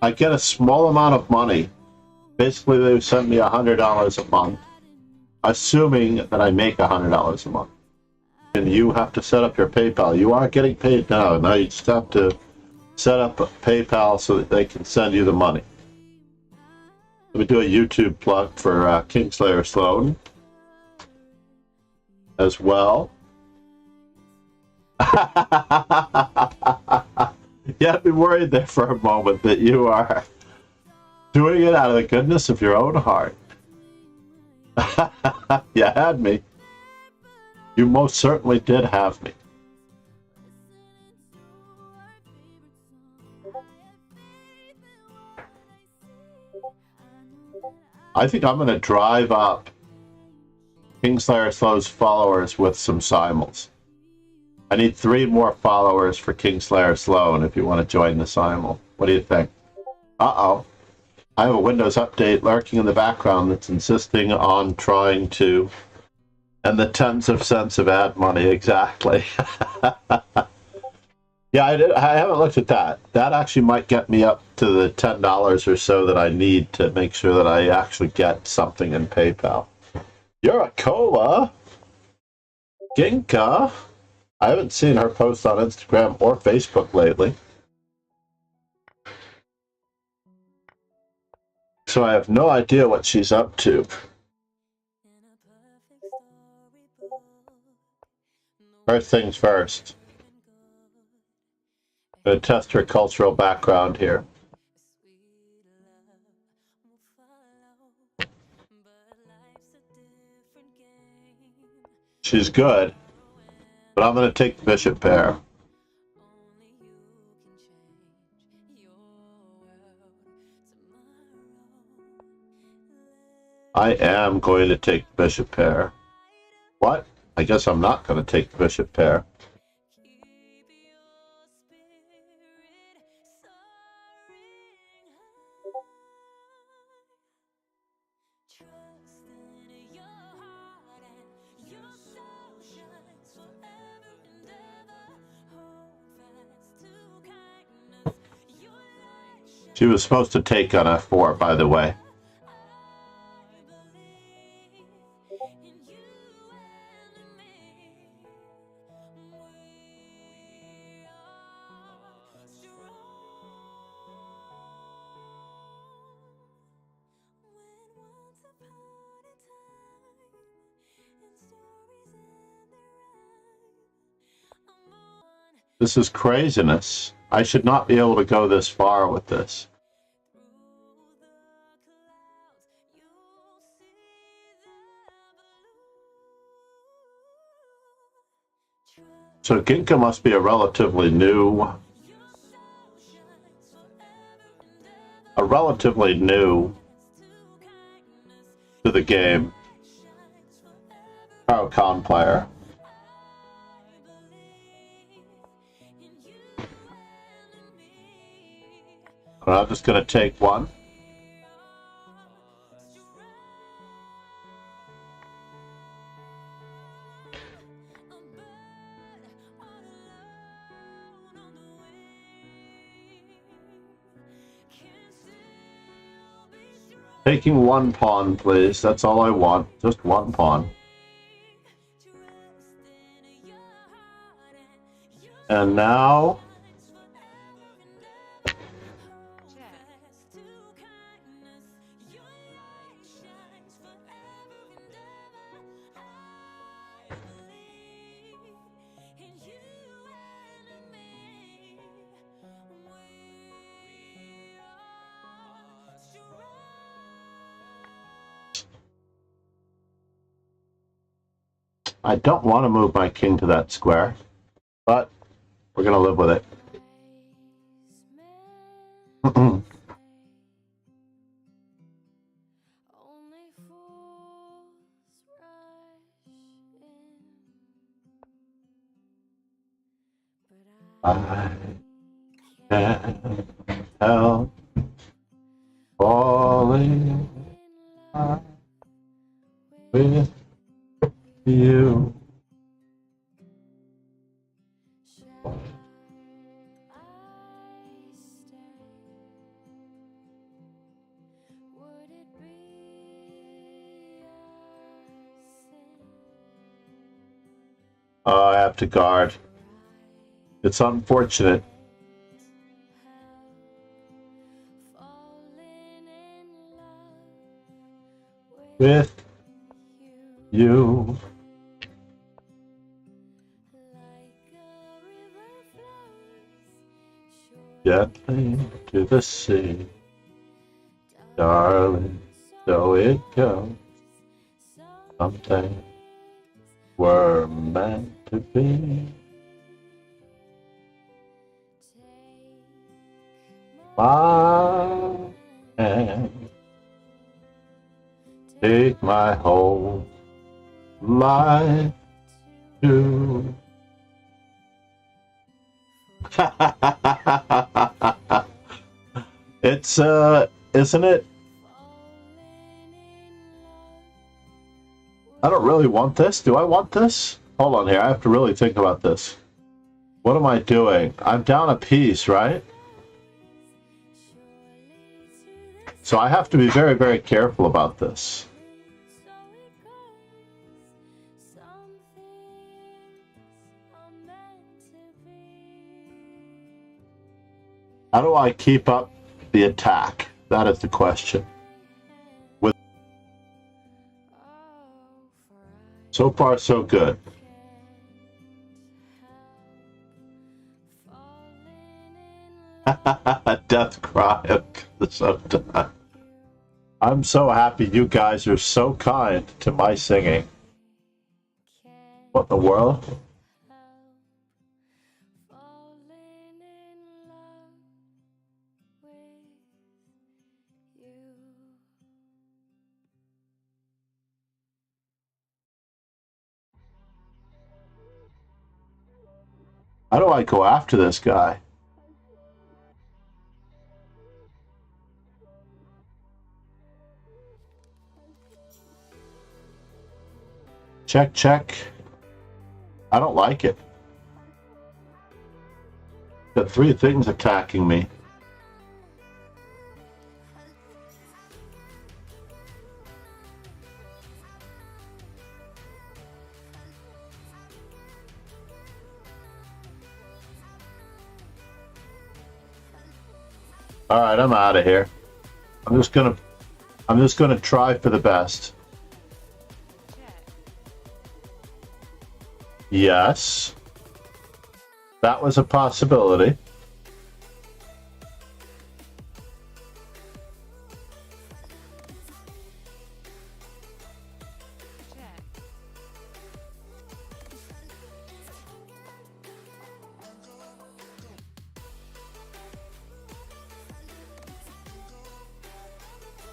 I get a small amount of money. Basically, they send me $100 a month, assuming that I make $100 a month. And you have to set up your PayPal. You are getting paid now. Now you just have to set up a PayPal so that they can send you the money. Let me do a YouTube plug for Kingslayer Sloan as well. Yeah, I'd be worried there for a moment that you are doing it out of the goodness of your own heart. You had me. You most certainly did have me. I think I'm going to drive up Kingslayer Slow's followers with some simuls. I need 3 more followers for Kingslayer Sloan if you want to join the simul. What do you think? Uh-oh. I have a Windows update lurking in the background that's insisting on trying to... And the tens of cents of ad money, exactly. Yeah, I haven't looked at that. That actually might get me up to the $10 or so that I need to make sure that I actually get something in PayPal. You're a cola. Ginka. I haven't seen her post on Instagram or Facebook lately. So I have no idea what she's up to. First things first. I'm going to test her cultural background here. She's good, but I'm going to take the bishop pair. I am going to take the bishop pair. What? I guess I'm not going to take the bishop pair. She was supposed to take on f4, by the way. This is craziness. I should not be able to go this far with this. So Ginka must be a relatively new to the game Con player. And I'm just going to take one. Taking one pawn, please. That's all I want. Just one pawn. And now... I don't want to move my king to that square, but we're going to live with it. Mm-mm. Only fools rush in, but I can't help falling in love with you. shall I stay? Would it be a sin Oh, I have to guard. It's unfortunate. falling in love With you you. like a river flows surely Gently to the sea, darling, so it goes. some Something we're meant to be. take My hand, take my whole life too. It's isn't it? I don't really want this. Do I want this? Hold on here. I have to really think about this. What am I doing? I'm down a piece, right? So I have to be very, very careful about this. so it goes some things are meant to be. How do I keep up the attack? That is the question. With so far, so good. Death cry sometimes. I'm so happy you guys are so kind to my singing. What in the world? How do I go after this guy? Check, check. I don't like it. Got three things attacking me. All right, I'm out of here. I'm just gonna try for the best. Yes. That was a possibility.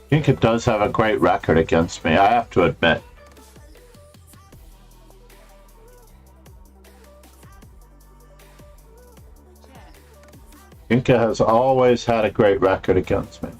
I think it does have a great record against me, I have to admit. Inca has always had a great record against me.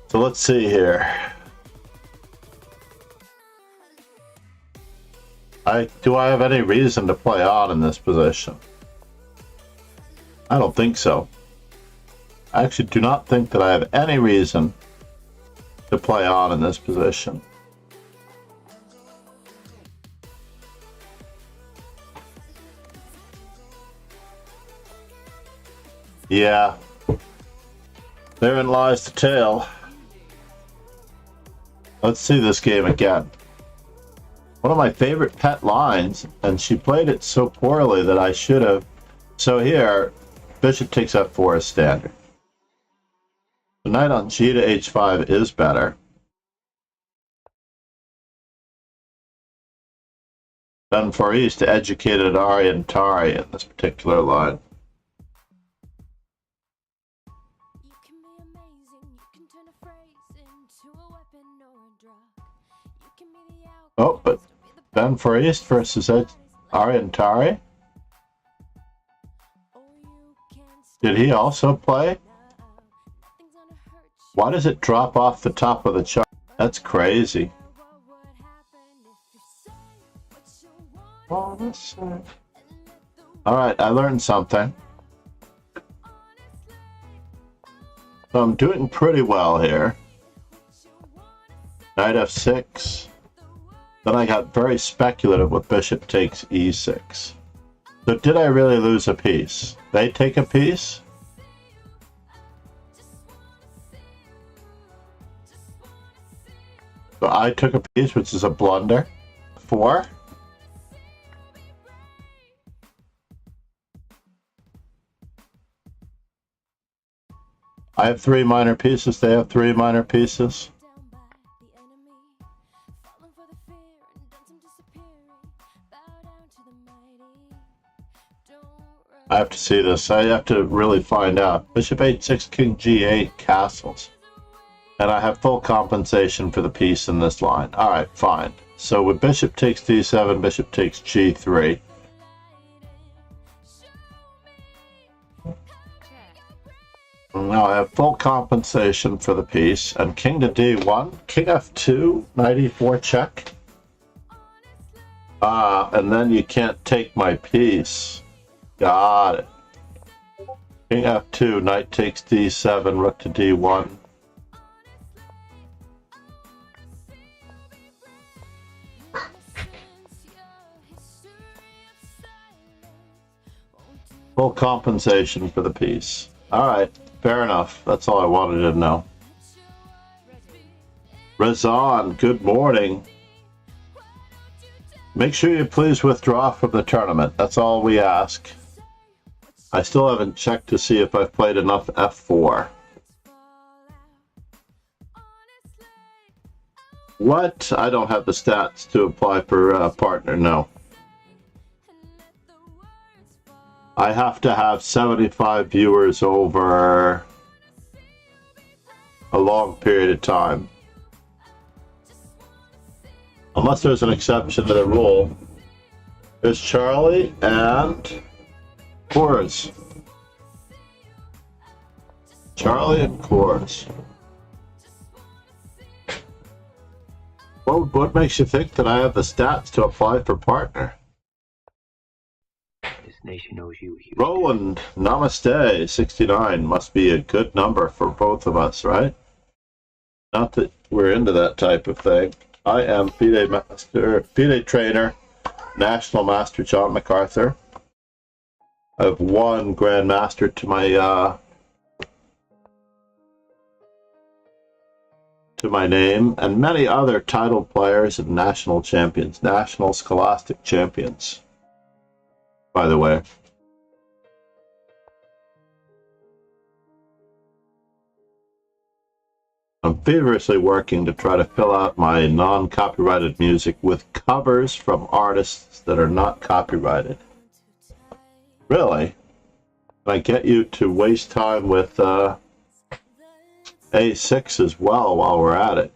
So let's see here. Do I have any reason to play on in this position? I don't think so. I actually do not think that I have any reason to play on in this position. Yeah. Therein lies the tale. Let's see this game again. One of my favorite pet lines, and she played it so poorly that I should have. So here, bishop takes f4 is standard. The knight on g to h5 is better. Ben Faris to educated Ari and Tari in this particular line. Oh, but Ben Faris versus Ari and Tari? Did he also play? Why does it drop off the top of the chart? That's crazy. Alright, I learned something. So I'm doing pretty well here. Knight f6. Then I got very speculative with bishop takes e6. So did I really lose a piece? They take a piece? So I took a piece, which is a blunder. 4. I have 3 minor pieces, they have 3 minor pieces. I have to see this. I have to really find out. Bishop h6, king g8, castles. And I have full compensation for the piece in this line. Alright, fine. So with bishop takes d7, bishop takes g3. Now I have full compensation for the piece. And king to d1, king f2, knight e4 check. And then you can't take my piece. Got it. King f2, knight takes d7, rook to d1. Full compensation for the piece. Alright, fair enough. That's all I wanted to know. Razan, good morning. Make sure you please withdraw from the tournament. That's all we ask. I still haven't checked to see if I've played enough f4. What? I don't have the stats to apply for a partner, no. I have to have 75 viewers over a long period of time. Unless there's an exception to the rule. There's Charlie and Coors. Charlie and Coors. What makes you think that I have the stats to apply for partner? This nation knows you. Roland, namaste, 69 must be a good number for both of us, right? Not that we're into that type of thing. I am FIDE trainer, National Master John MacArthur. I have 1 Grandmaster to my name, and many other title players and national champions, national scholastic champions, by the way. I'm feverishly working to try to fill out my non-copyrighted music with covers from artists that are not copyrighted. Really? Can I get you to waste time with A6 as well while we're at it?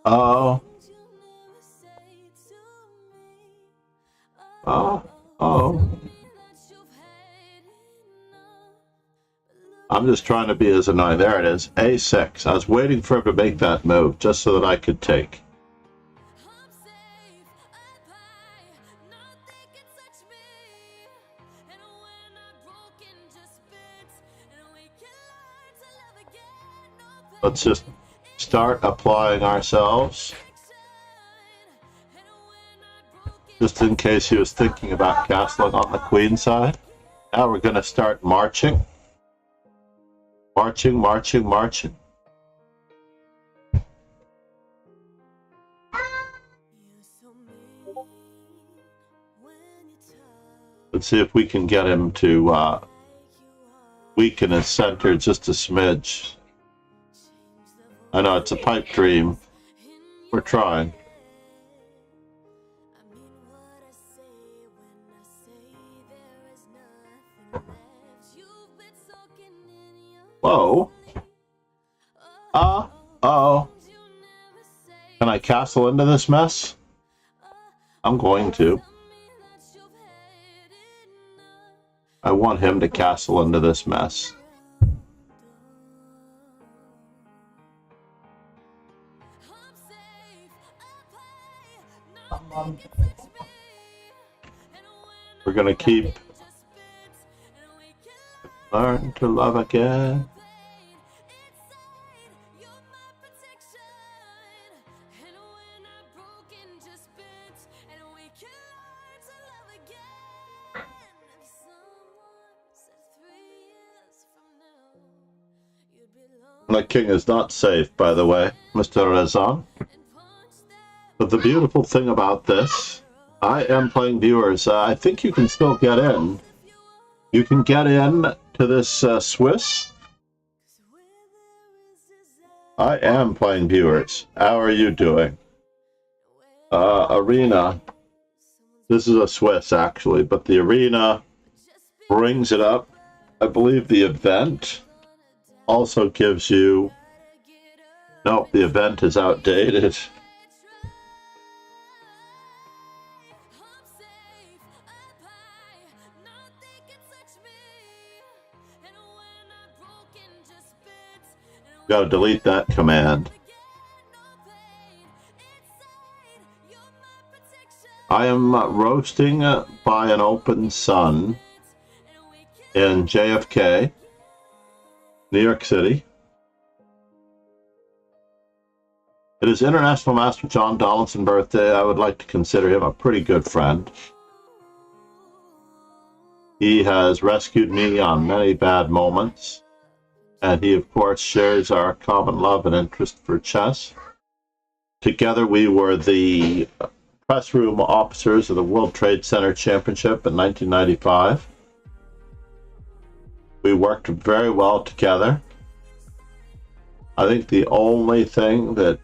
Oh. I'm I'm just trying to be as annoying. There it is. A6. I was waiting for him to make that move just so that I could take. Let's just start applying ourselves. Just in case he was thinking about castling on the queen side. Now we're going to start marching. Marching, marching, marching. Let's see if we can get him to weaken his center just a smidge. I know it's a pipe dream. We're trying. Whoa. Uh-oh. Can I castle into this mess? I'm going to. I want him to castle into this mess. We're gonna keep learn to love again. The king is not safe, by the way, Mr. Rezan. But the beautiful thing about this, I am playing viewers. I think you can still get in. You can get in to this Swiss. I am playing viewers. How are you doing? Arena. This is a Swiss, actually, but the arena brings it up. I believe the event also gives you... Nope, the event is outdated. Gotta delete that command. I am roasting by an open sun in JFK, New York City. It is International Master John Donaldson's birthday. I would like to consider him a pretty good friend. He has rescued me on many bad moments, and he, of course, shares our common love and interest for chess. Together, we were the press room officers of the World Trade Center Championship in 1995. We worked very well together. I think the only thing that...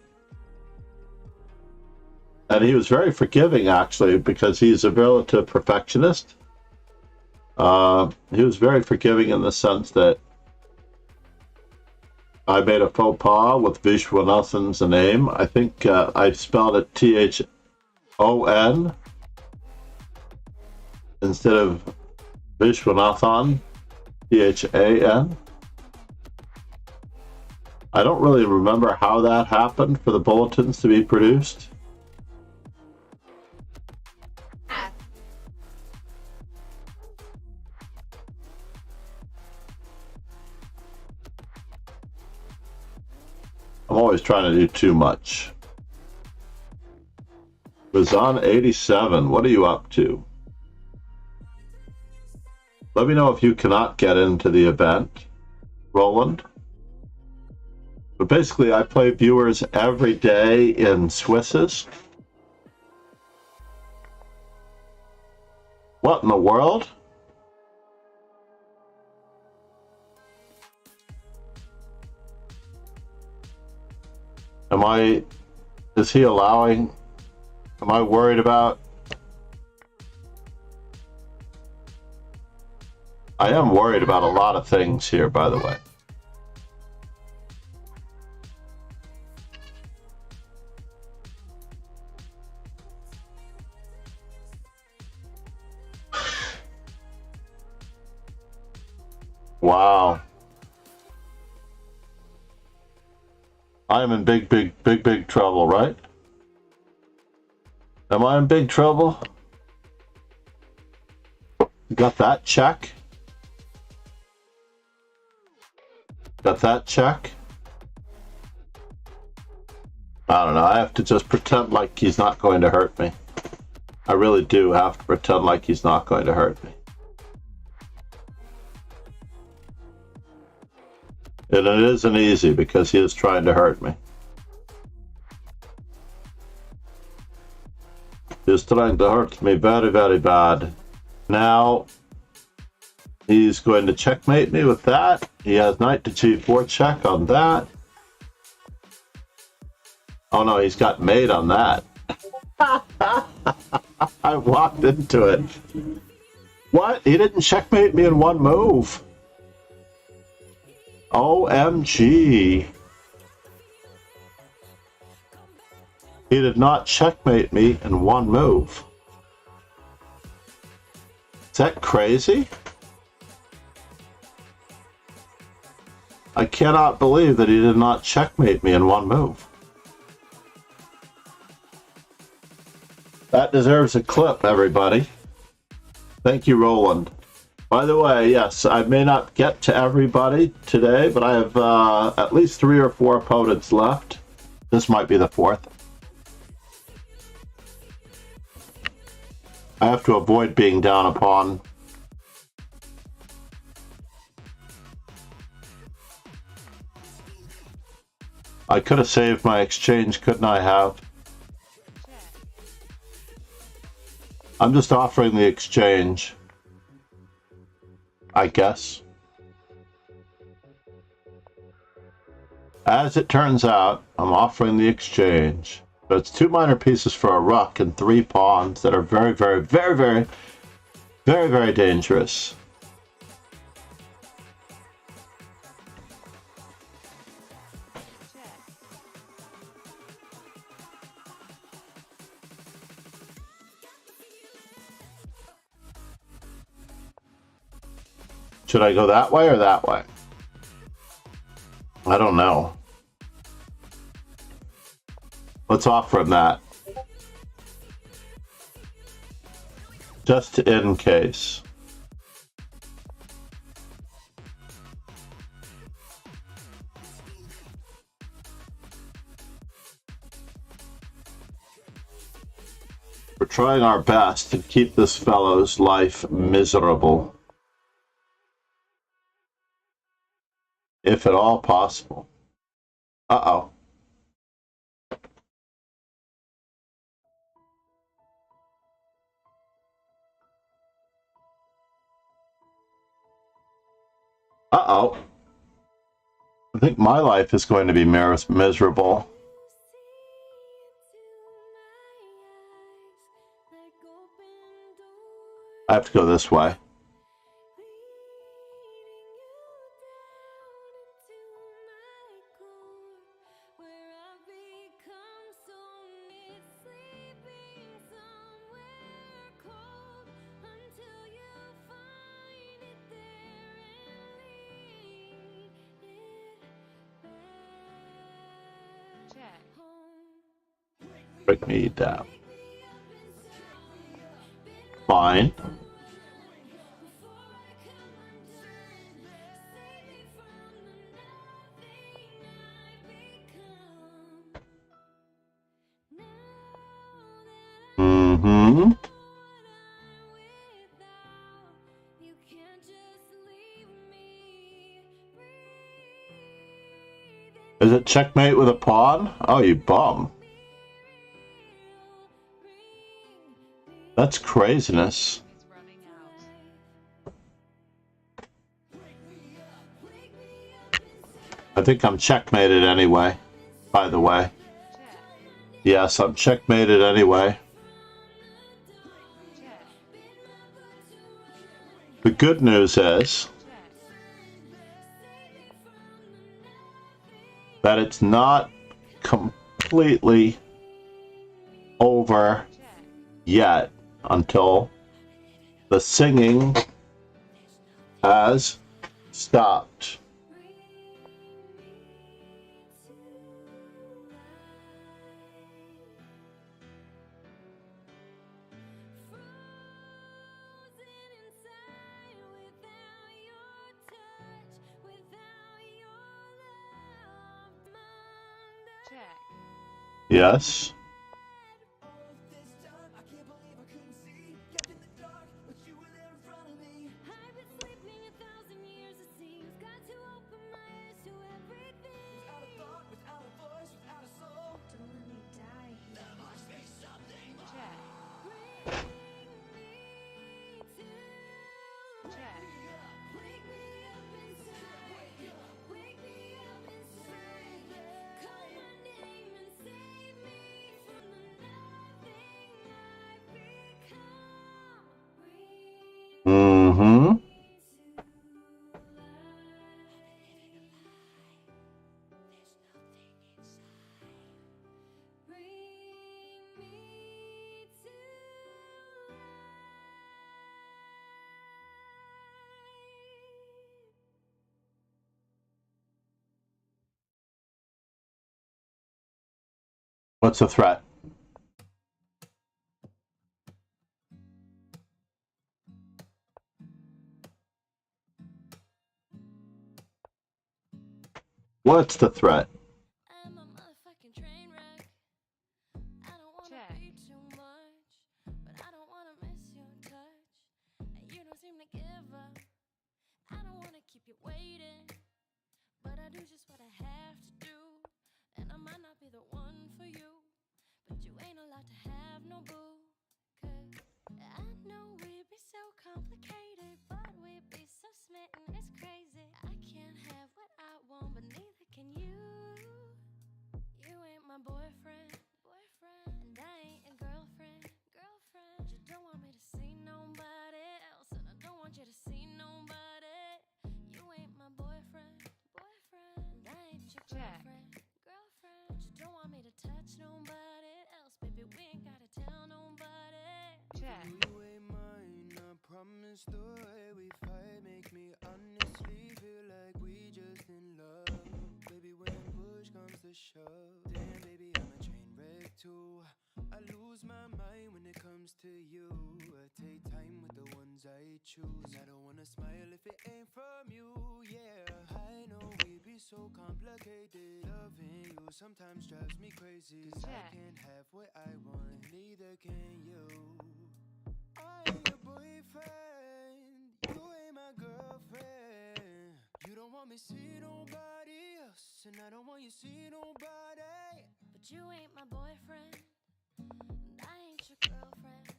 And he was very forgiving, actually, because he's a relative perfectionist. He was very forgiving in the sense that I made a faux pas with Vishwanathan's name. I think I spelled it Thon instead of Vishwanathan, Than. I don't really remember how that happened for the bulletins to be produced. I'm always trying to do too much. Razan 87, what are you up to? Let me know if you cannot get into the event, Roland. But basically, I play viewers every day in Swisses. What in the world? Is he allowing, am I worried about? I am worried about a lot of things here, by the way. Wow. I am in big trouble, right? Am I in big trouble? Got that check? Got that check? I don't know. I have to just pretend like he's not going to hurt me. I really do have to pretend like he's not going to hurt me. And it isn't easy because he is trying to hurt me. He's trying to hurt me very, very bad. Now, he's going to checkmate me with that. He has knight to g4 check on that. Oh no, he's got mate on that. I walked into it. What? He didn't checkmate me in one move. OMG. He did not checkmate me in one move. Is that crazy? I cannot believe that he did not checkmate me in one move. That deserves a clip, everybody. Thank you, Roland. By the way, yes, I may not get to everybody today, but I have at least 3 or 4 opponents left. This might be the 4th. I have to avoid being down upon. I could have saved my exchange, couldn't I have? I'm just offering the exchange, I guess. As it turns out, I'm offering the exchange. But it's 2 minor pieces for a rook and 3 pawns that are very, very, very, very, very, very dangerous. Should I go that way or that way? I don't know. Let's offer him that. Just in case. We're trying our best to keep this fellow's life miserable. If at all possible. Uh-oh. Uh-oh. I think my life is going to be miserable. I have to go this way. Break me down. Fine. Mm-hmm. Is it checkmate with a pawn? Oh, you bum. That's craziness. I think I'm checkmated anyway, by the way. Yes, I'm checkmated anyway. The good news is that it's not completely over yet until the singing has stopped. Yes. Mm-hmm. What's the threat? What's the threat? I'm a motherfucking train wreck. I don't wanna be too much, but I don't wanna miss your touch. And you don't seem to give up. I don't wanna keep you waiting, but I do just what I have to do. And I might not be the one for you, but you ain't allowed to have no boo. 'Cause I know we'd be so complicated, but we'd be so smitten, it's crazy. I can't have what I want, but neither can you. You ain't my boyfriend, and I ain't a girlfriend. But you don't want me to see nobody else, and I don't want you to see nobody. You ain't my boyfriend, and I ain't your girlfriend. But you don't want me to touch nobody else, baby. We ain't gotta tell nobody. You ain't mine, I promise the way we fight make me honestly feel like we just in love. Baby, when push comes to shove, damn baby, I'm a train wreck too. I lose my mind when it comes to you. I take time with the ones I choose. I don't wanna smile if it ain't from you, yeah. I know we be so complicated. Loving you sometimes drives me crazy. 'Cause I can't have what I want, neither can you. I ain't your boyfriend, you ain't my girlfriend. You don't want me see nobody else, and I don't want you see nobody. But you ain't my boyfriend, and I ain't your girlfriend.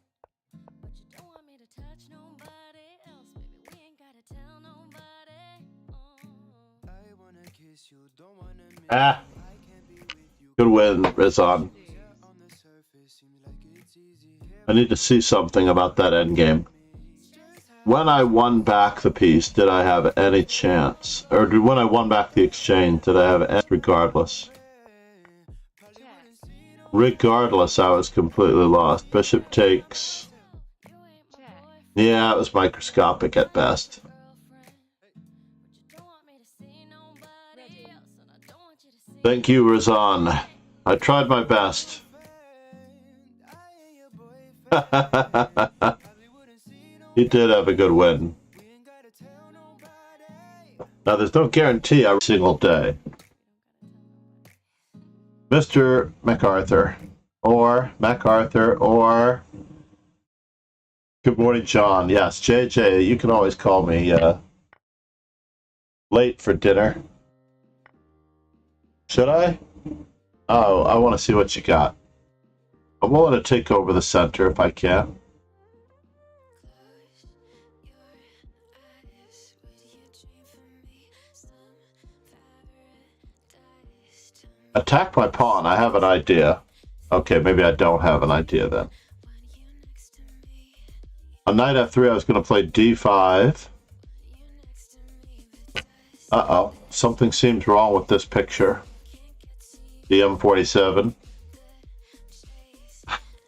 But you don't want me to touch nobody else, baby. We ain't gotta tell nobody. I wanna kiss you, don't wanna miss Ah. you. I can't be with you. Good win, Rizan. On the surface, seems like it's easy. I need to see something about that endgame. When I won back the piece, did I have any chance? Or when I won back the exchange, did I have any? Regardless. Regardless, I was completely lost. Bishop takes. Yeah, it was microscopic at best. Thank you, Rizan. I tried my best. He did have a good win. Now, there's no guarantee every single day. Mr. MacArthur, or good morning, John. Yes, JJ, you can always call me late for dinner. Should I? Oh, I want to see what you got. I'm willing to take over the center if I can. Attack my pawn. I have an idea. Okay, maybe I don't have an idea then. On knight f3, I was going to play d5. Uh-oh. Something seems wrong with this picture. DM47.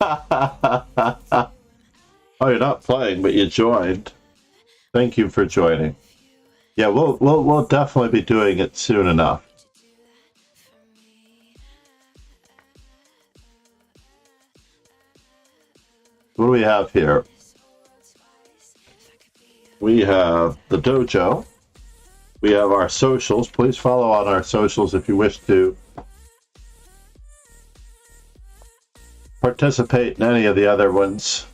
Oh, you're not playing, but you joined. Thank you for joining. Yeah, we'll definitely be doing it soon enough. What do we have here? We have the dojo. We have our socials. Please follow on our socials if you wish to participate in any of the other ones.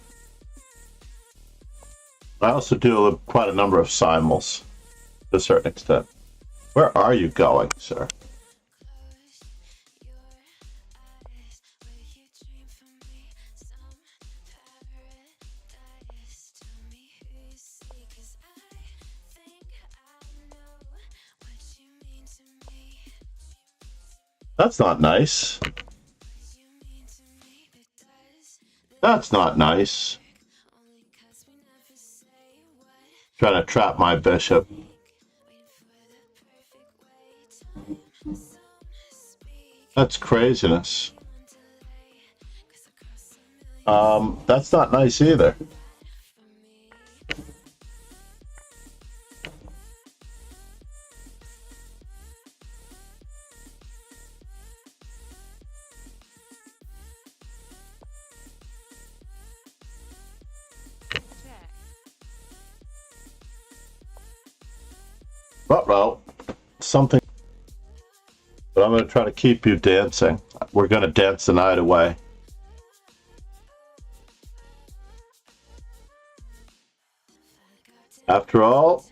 I also do quite a number of simuls to a certain extent. Where are you going, sir? That's not nice. That's not nice. Trying to trap my bishop. That's craziness. That's not nice either. Uh-oh, something. But I'm going to try to keep you dancing. We're going to dance the night away. After all,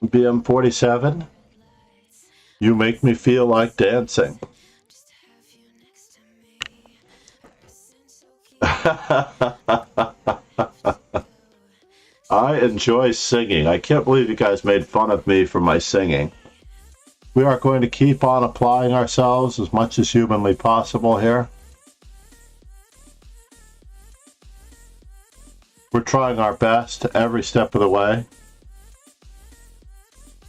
BM47, you make me feel like dancing. I enjoy singing. I can't believe you guys made fun of me for my singing. We are going to keep on applying ourselves as much as humanly possible here. We're trying our best every step of the way.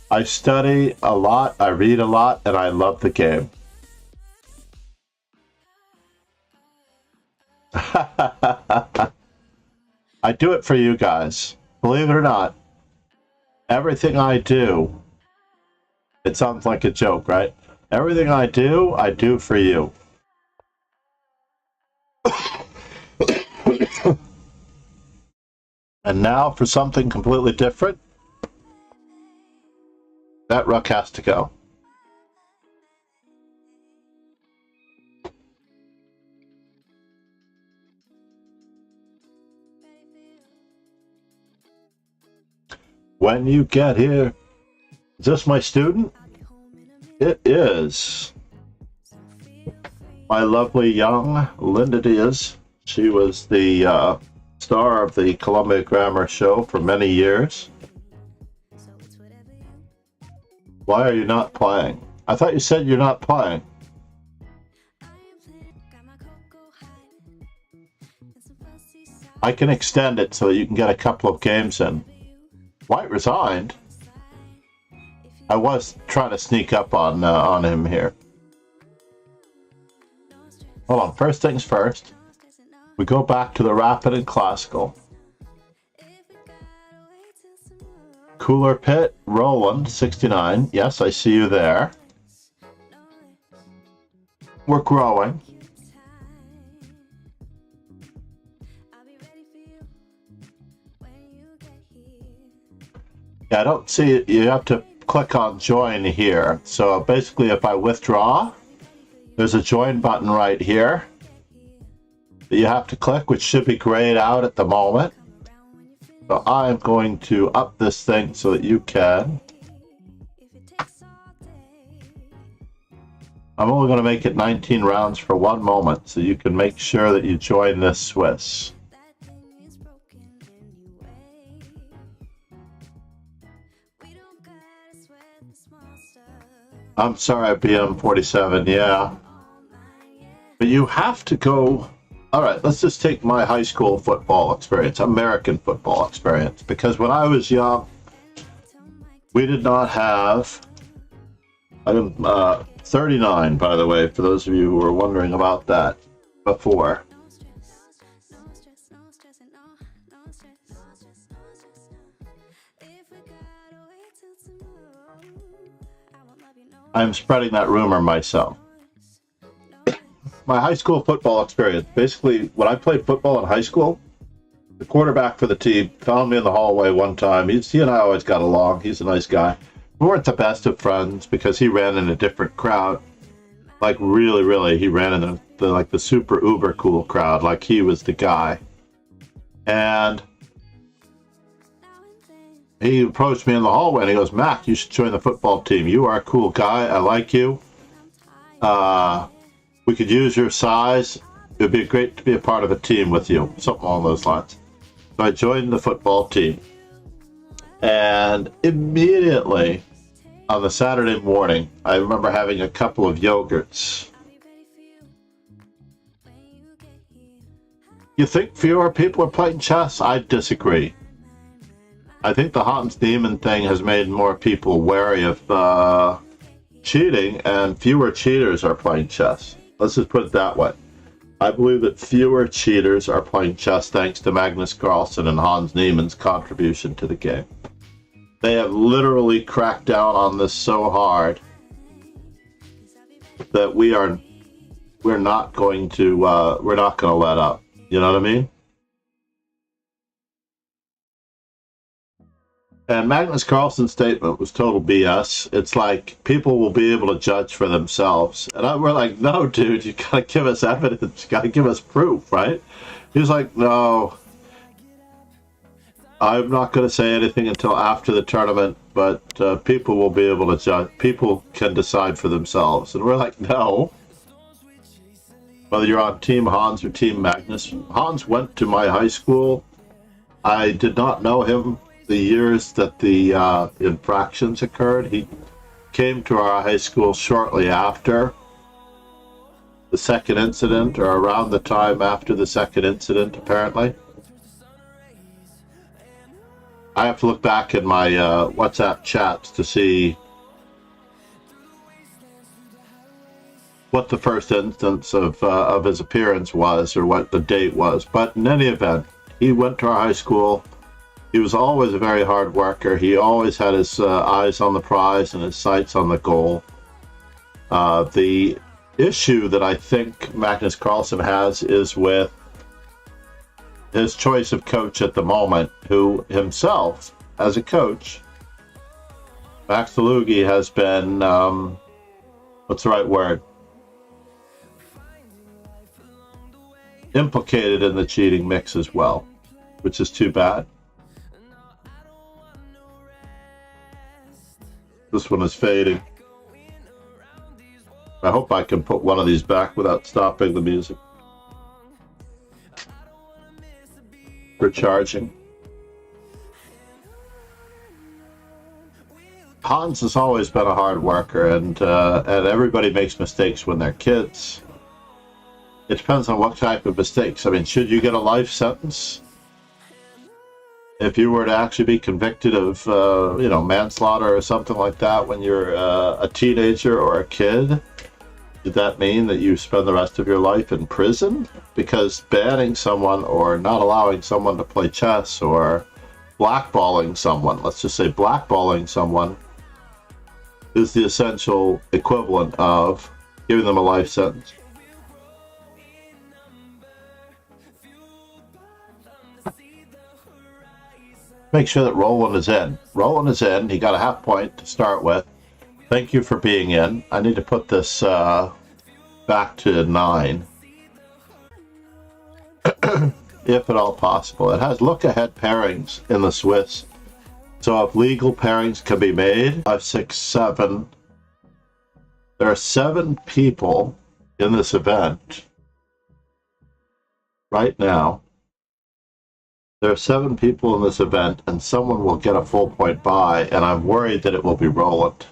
I study a lot, I read a lot, and I love the game. I do it for you guys. Believe it or not, everything I do, it sounds like a joke, right? Everything I do for you. And now for something completely different. That rook has to go. When you get here, is this my student? It is. My lovely young Linda Diaz. She was the star of the Columbia Grammar Show for many years. Why are you not playing? I thought you said you're not playing. I can extend it so that you can get a couple of games in. White resigned. I was trying to sneak up on him here. Hold on. First things first. We go back to the rapid and classical. Cooler Pit, Roland, 69. Yes, I see you there. We're growing. Yeah, I don't see it. You have to click on join here. So basically, if I withdraw, there's a join button right here that you have to click, which should be grayed out at the moment. So I'm going to up this thing so that you can. I'm only going to make it 19 rounds for 1 moment so you can make sure that you join this Swiss. I'm sorry, BM47, yeah. But you have to go... Alright, let's just take my high school football experience, American football experience. Because when I was young, we did not have... I'm 39, by the way, for those of you who were wondering about that before. I'm spreading that rumor myself. My high school football experience. Basically, when I played football in high school, the quarterback for the team found me in the hallway one time. He and I always got along. He's a nice guy. We weren't the best of friends because he ran in a different crowd. Like, really, he ran in the super uber cool crowd, like he was the guy. And he approached me in the hallway and he goes, "Mac, you should join the football team. You are a cool guy. I like you. We could use your size. It would be great to be a part of a team with you." Something along those lines. So I joined the football team. And immediately on the Saturday morning, I remember having a couple of yogurts. You think fewer people are playing chess? I disagree. I think the Hans Niemann thing has made more people wary of cheating, and fewer cheaters are playing chess. Let's just put it that way. I believe that fewer cheaters are playing chess thanks to Magnus Carlsen and Hans Niemann's contribution to the game. They have literally cracked down on this so hard that we're not going to let up. You know what I mean? And Magnus Carlsen's statement was total BS. It's like people will be able to judge for themselves. And we're like, no, dude, you gotta give us evidence. You gotta give us proof, right? He was like, no, I'm not going to say anything until after the tournament, but people will be able to judge. People can decide for themselves. And we're like, no. Whether you're on Team Hans or Team Magnus. Hans went to my high school. I did not know him the years that the infractions occurred. He came to our high school shortly after the second incident, or around the time after the second incident, apparently. I have to look back in my WhatsApp chats to see what the first instance of his appearance was, or what the date was. But in any event, he went to our high school. He was always a very hard worker. He always had his eyes on the prize and his sights on the goal. The issue that I think Magnus Carlsen has is with his choice of coach at the moment, who himself, as a coach, Max Delugi, has been, what's the right word? Implicated in the cheating mix as well, which is too bad. This one is fading. I hope I can put one of these back without stopping the music. For charging. Hans has always been a hard worker, and everybody makes mistakes when they're kids. It depends on what type of mistakes. I mean, should you get a life sentence if you were to actually be convicted of, manslaughter or something like that when you're a teenager or a kid? Did that mean that you spend the rest of your life in prison? Because banning someone or not allowing someone to play chess or blackballing someone, let's just say blackballing someone, is the essential equivalent of giving them a life sentence. Make sure that Roland is in. Roland is in. He got a half point to start with. Thank you for being in. I need to put this back to 9. If at all possible. It has look-ahead pairings in the Swiss. So if legal pairings can be made, 5, 6, 7. There are 7 people in this event right now. There are 7 people in this event, and someone will get a full point buy, and I'm worried that it will be Roland.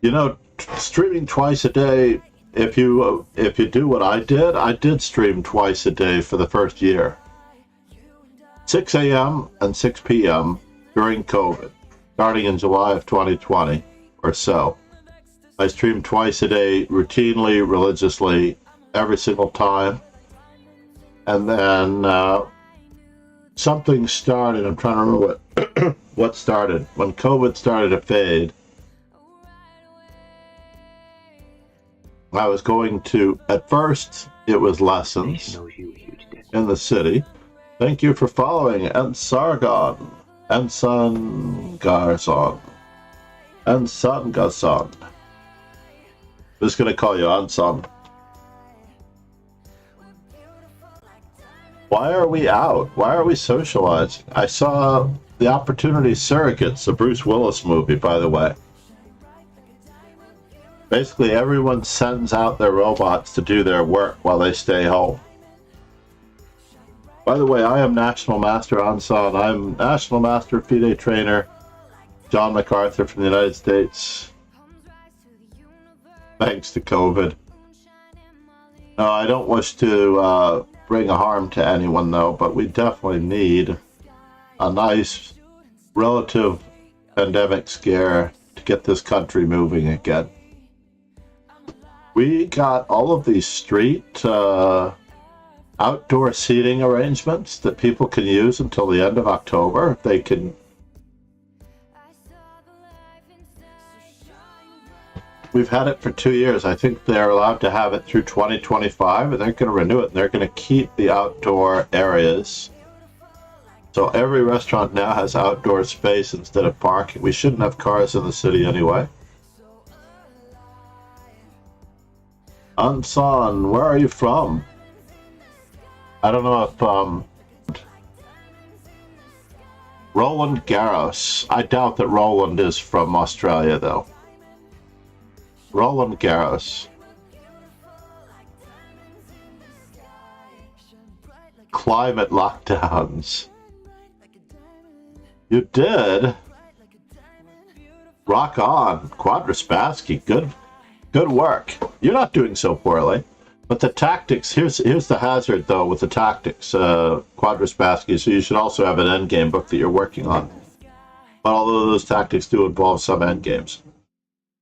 You know, streaming twice a day, if you do what I did stream twice a day for the first year. 6 a.m. and 6 p.m. during COVID, starting in July of 2020 or so. I streamed twice a day, routinely, religiously, every single time. And then something started. I'm trying to remember what started. When COVID started to fade, I was going to, at first, it was lessons in the city. Thank you for following Ensargon. Ensign Garzon. Anson Gasson. I'm just gonna call you Anson. Why are we out? Why are we socializing? I saw The Opportunity Surrogates, a Bruce Willis movie, by the way. Basically, everyone sends out their robots to do their work while they stay home. By the way, I am National Master Anson. I'm National Master FIDE Trainer John MacArthur from the United States. Thanks to COVID. No, I don't wish to bring a harm to anyone, though, but we definitely need a nice relative pandemic scare to get this country moving again. We got all of these street outdoor seating arrangements that people can use until the end of October. They can. We've had it for 2 years. I think they're allowed to have it through 2025, and they're going to renew it, and they're going to keep the outdoor areas. So every restaurant now has outdoor space instead of parking. We shouldn't have cars in the city anyway. Anson, where are you from? I don't know if Roland Garros. I doubt that Roland is from Australia, though. Roland Garros. Climate lockdowns. You did? Rock on. Quadraspassky. Good work. You're not doing so poorly. But the tactics, here's the hazard, though, with the tactics, Quadraspassky, so you should also have an endgame book that you're working on. But although those tactics do involve some endgames.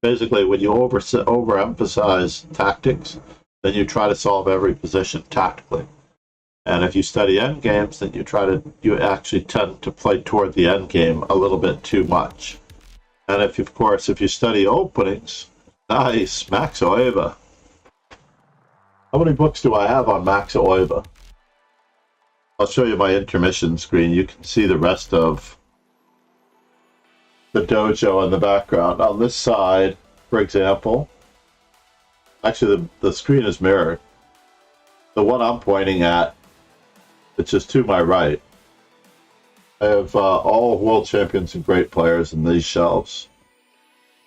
Basically, when you overemphasize tactics, then you try to solve every position tactically. And if you study endgames, then you actually tend to play toward the endgame a little bit too much. And if you study openings, nice, Max Oeva. How many books do I have on Max Oeva? I'll show you my intermission screen. You can see the rest of the dojo in the background. On this side, for example, actually the screen is mirrored. The one I'm pointing at, it's just to my right. I have all world champions and great players in these shelves.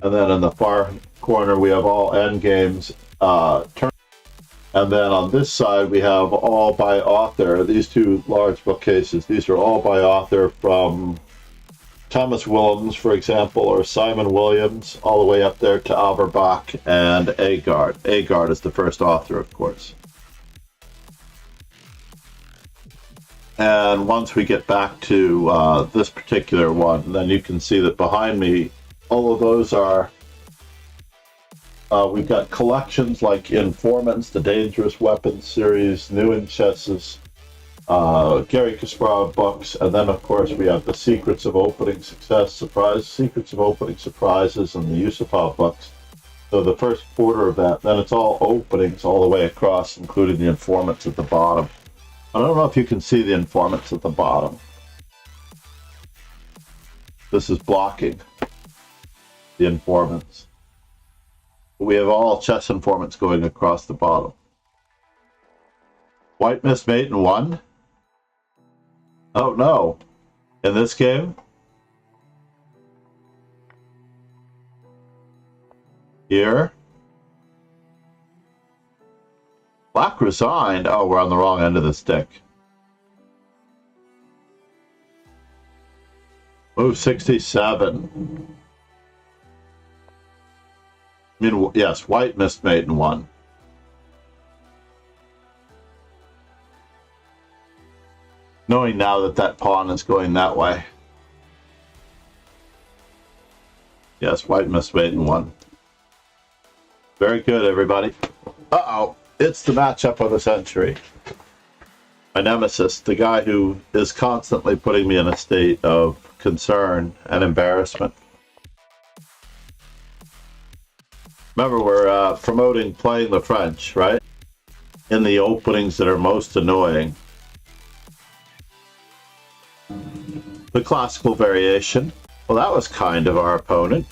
And then in the far corner, we have all endgames, and then on this side, we have all by author. These two large bookcases, these are all by author, from Thomas Willems, for example, or Simon Williams, all the way up there to Averbach and Agard. Agard is the first author, of course. And once we get back to this particular one, then you can see that behind me, all of those are, we've got collections like Informants, the Dangerous Weapons series, New in Chesses, Gary Kasparov books, and then of course we have the Secrets of Opening Success, Secrets of Opening Surprises, and the Yusupov books. So the first quarter of that, then it's all openings all the way across, including the Informants at the bottom. I don't know if you can see the Informants at the bottom. This is blocking the Informants. We have all chess Informants going across the bottom. White Mist Maiden 1? Oh no. In this game? Here? Black resigned. Oh, we're on the wrong end of the stick. Move 67. I mean, yes, White Mist Maiden 1. Knowing now that that pawn is going that way. Yes, White Mist Maiden 1. Very good, everybody. Uh-oh. It's the matchup of the century. My nemesis, the guy who is constantly putting me in a state of concern and embarrassment. Remember, we're promoting playing the French, right? In the openings that are most annoying. The classical variation. Well, that was kind of our opponent.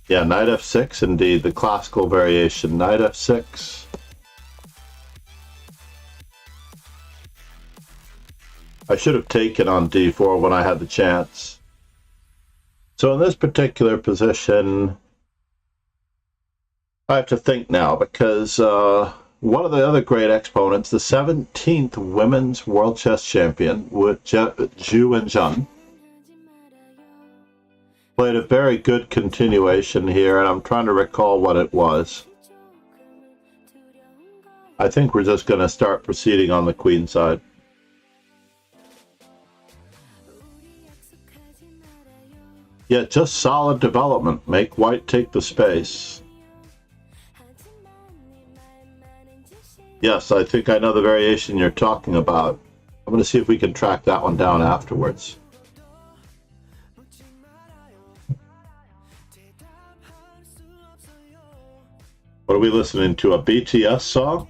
Yeah, knight f6, indeed, the classical variation. Knight f6. I should have taken on d4 when I had the chance. So in this particular position, I have to think now, because one of the other great exponents, the 17th Women's World Chess Champion, Zhu Wenjun, played a very good continuation here, and I'm trying to recall what it was. I think we're just going to start proceeding on the queen side. Yeah, just solid development. Make white take the space. Yes, I think I know the variation you're talking about. I'm going to see if we can track that one down afterwards. What are we listening to? A BTS song?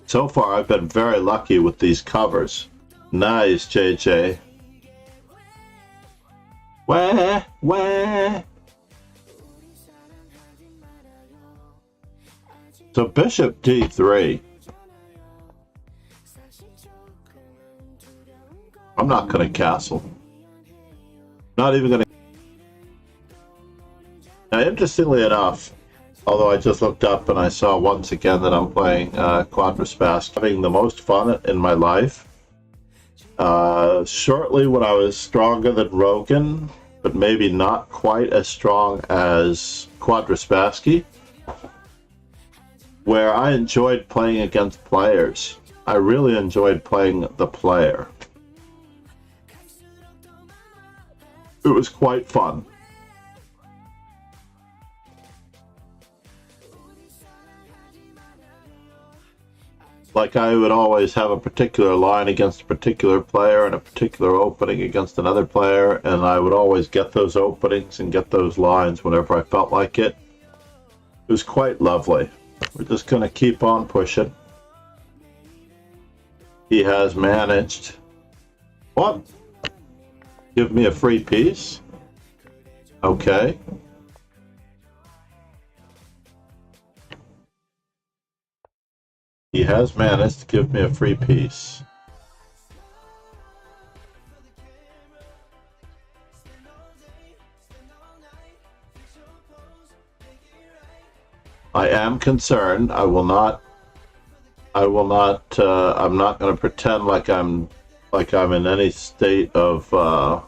So far, I've been very lucky with these covers. Nice, JJ. Where? So bishop d3. I'm not going to castle. Not even going to. Now, interestingly enough, although I just looked up and I saw once again that I'm playing Quadrispasque, having the most fun in my life. Shortly when I was stronger than Rogan, but maybe not quite as strong as Quadrispasque, where I enjoyed playing against players. I really enjoyed playing the player. It was quite fun. Like I would always have a particular line against a particular player and a particular opening against another player, and I would always get those openings and get those lines whenever I felt like it. It was quite lovely. We're just going to keep on pushing. He has managed. What? Give me a free piece? Okay. He has managed to give me a free piece. I am concerned. I'm not going to pretend like I'm in any state of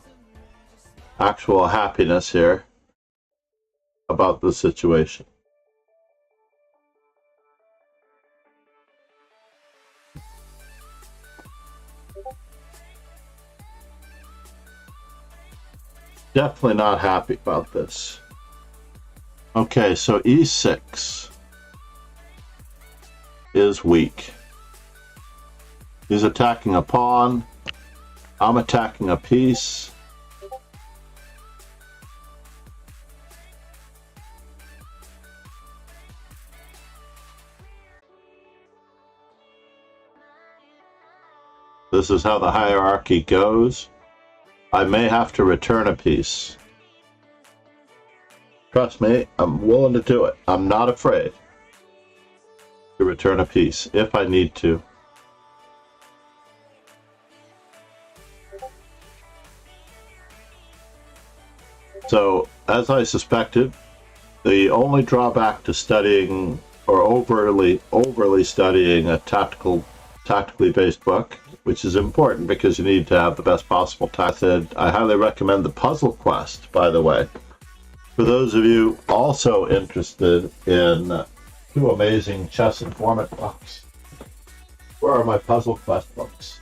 actual happiness here about the situation. Definitely not happy about this. Okay, so e6 is weak. He's attacking a pawn. I'm attacking a piece. This is how the hierarchy goes. I may have to return a piece. Trust me, I'm willing to do it. I'm not afraid to return a piece if I need to. So, as I suspected, the only drawback to studying or overly studying a tactically based book, which is important because you need to have the best possible method. I highly recommend the Puzzle Quest, by the way. For those of you also interested in two amazing chess informant books. Where are my Puzzle Quest books?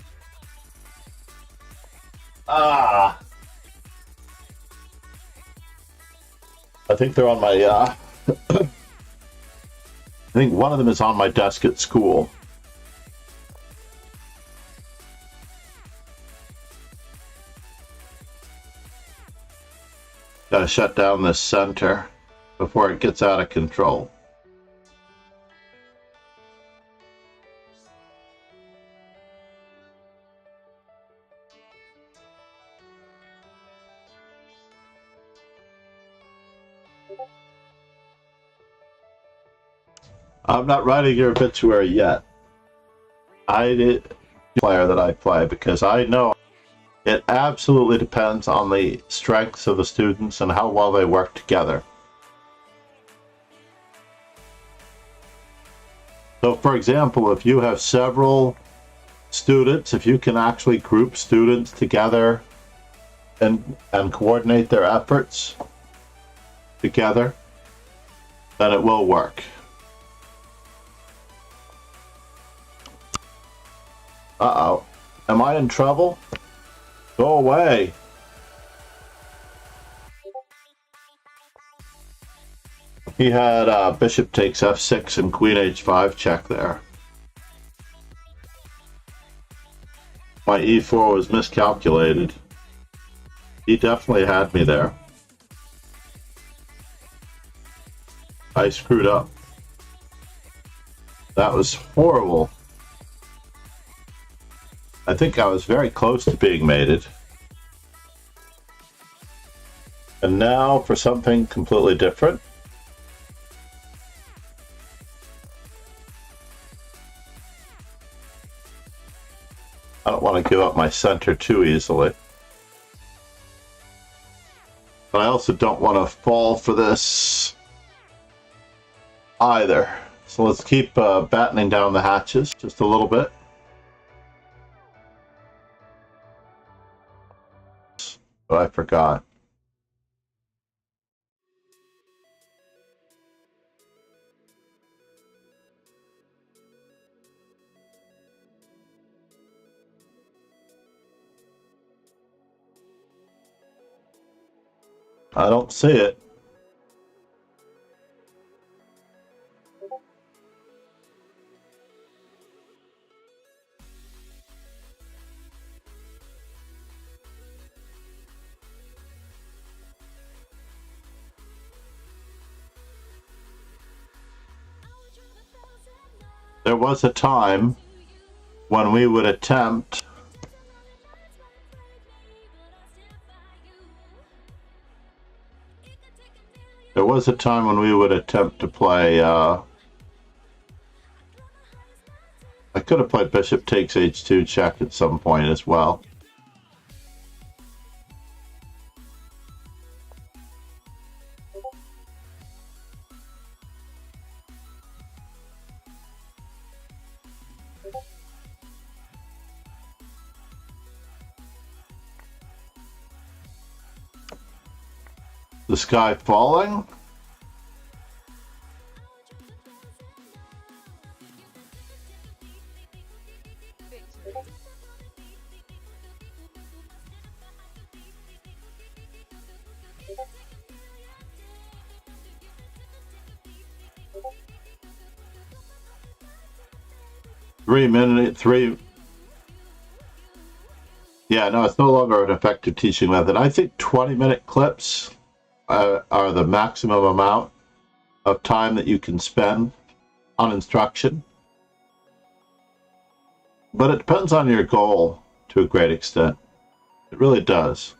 I think they're on my, I think one of them is on my desk at school. Gotta shut down this center before it gets out of control. I'm not writing your obituary yet. I did player that I play because I know it absolutely depends on the strengths of the students and how well they work together. So, for example, if you have several students, if you can actually group students together and coordinate their efforts together, then it will work. Uh-oh. Am I in trouble? Go away. He had bishop takes f6 and queen h5 check there. My e4 was miscalculated. He definitely had me there. I screwed up. That was horrible. I think I was very close to being mated. And now for something completely different. I don't want to give up my center too easily. But I also don't want to fall for this either. So let's keep battening down the hatches just a little bit. But I forgot. I don't see it. There was a time when we would attempt to play I could have played bishop takes h2 check at some point as well. The sky falling. Three. Yeah, no, it's no longer an effective teaching method. I think 20-minute clips are the maximum amount of time that you can spend on instruction. But it depends on your goal to a great extent. It really does.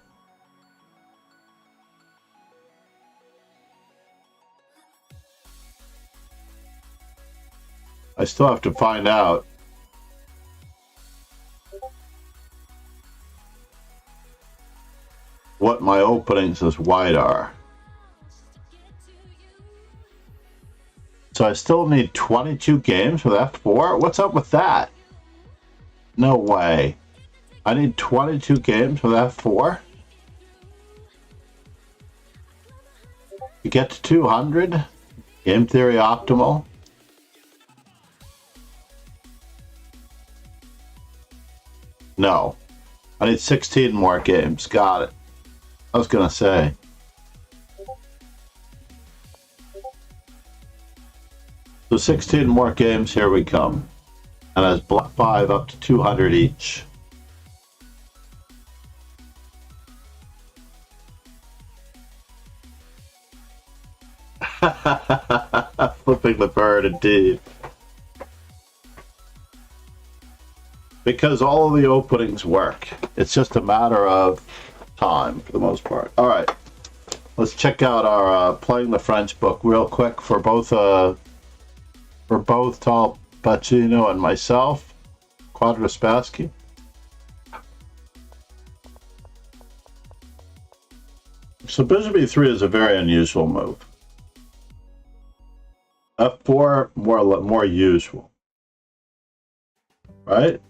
I still have to find out what my openings as white are. So I still need 22 games with f4? What's up with that? No way. I need 22 games with f4? To get to 200? Game theory optimal? No. I need 16 more games. Got it. I was gonna say. So 16 more games, here we come. And as block 5 up to 200 each. Flipping the bird indeed. Because all of the openings work. It's just a matter of time for the most part. All right. Let's check out our Playing the French book real quick for both Tal Pacino and myself, Quadraspassky. So bishop e3 is a very unusual move. f4 more usual, right?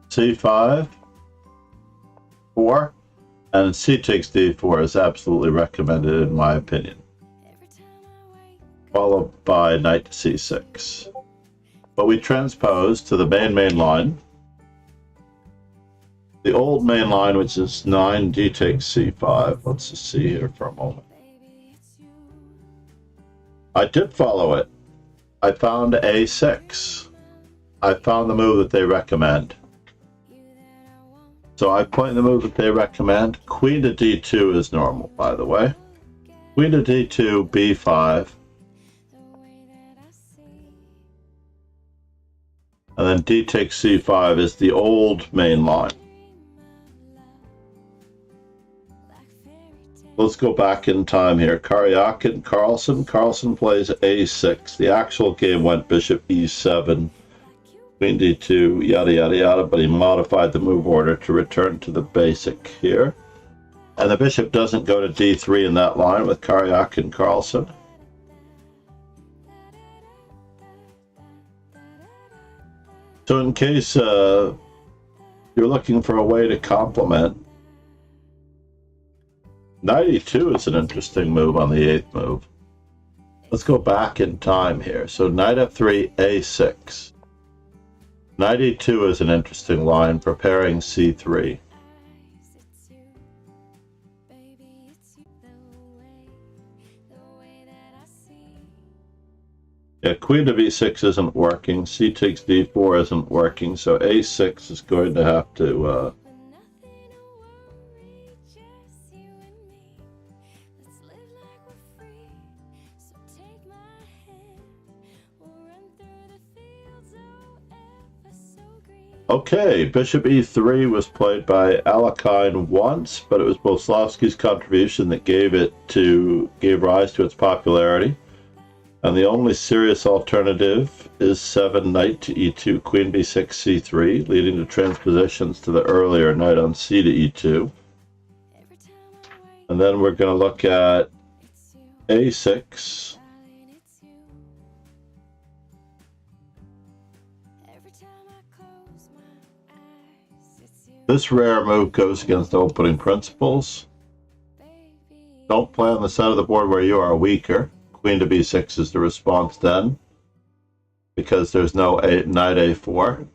c5, 4, and c takes d4 is absolutely recommended in my opinion. Followed by knight to c6. But we transpose to the main line. The old main line, which is 9, d takes c5. Let's just see here for a moment. I did follow it. I found a6. I found the move that they recommend. So I point the move that they recommend. Queen to d2 is normal, by the way. Queen to d2, b5. And then d takes c5 is the old main line. Let's go back in time here. Karyakin, Carlson. Carlson plays a6. The actual game went bishop e7, queen d2, yada yada yada, but he modified the move order to return to the basic here. And the bishop doesn't go to d3 in that line with Karyakin, Carlson. So in case you're looking for a way to complement, knight e2 is an interesting move on the 8th move. Let's go back in time here. So knight f3, a6. Knight e2 is an interesting line, preparing c3. Yeah, queen to b6 isn't working, c takes d4 isn't working, so a6 is going to have to Okay, bishop e3 was played by Alakine once, but it was Boslavsky's contribution that gave rise to its popularity. And the only serious alternative is 7 knight to e2, queen b6, c3, leading to transpositions to the earlier knight on c to e2. And then we're going to look at a6. This rare move goes against opening principles. Don't play on the side of the board where you are weaker. Queen to b6 is the response then, because there's no knight a4.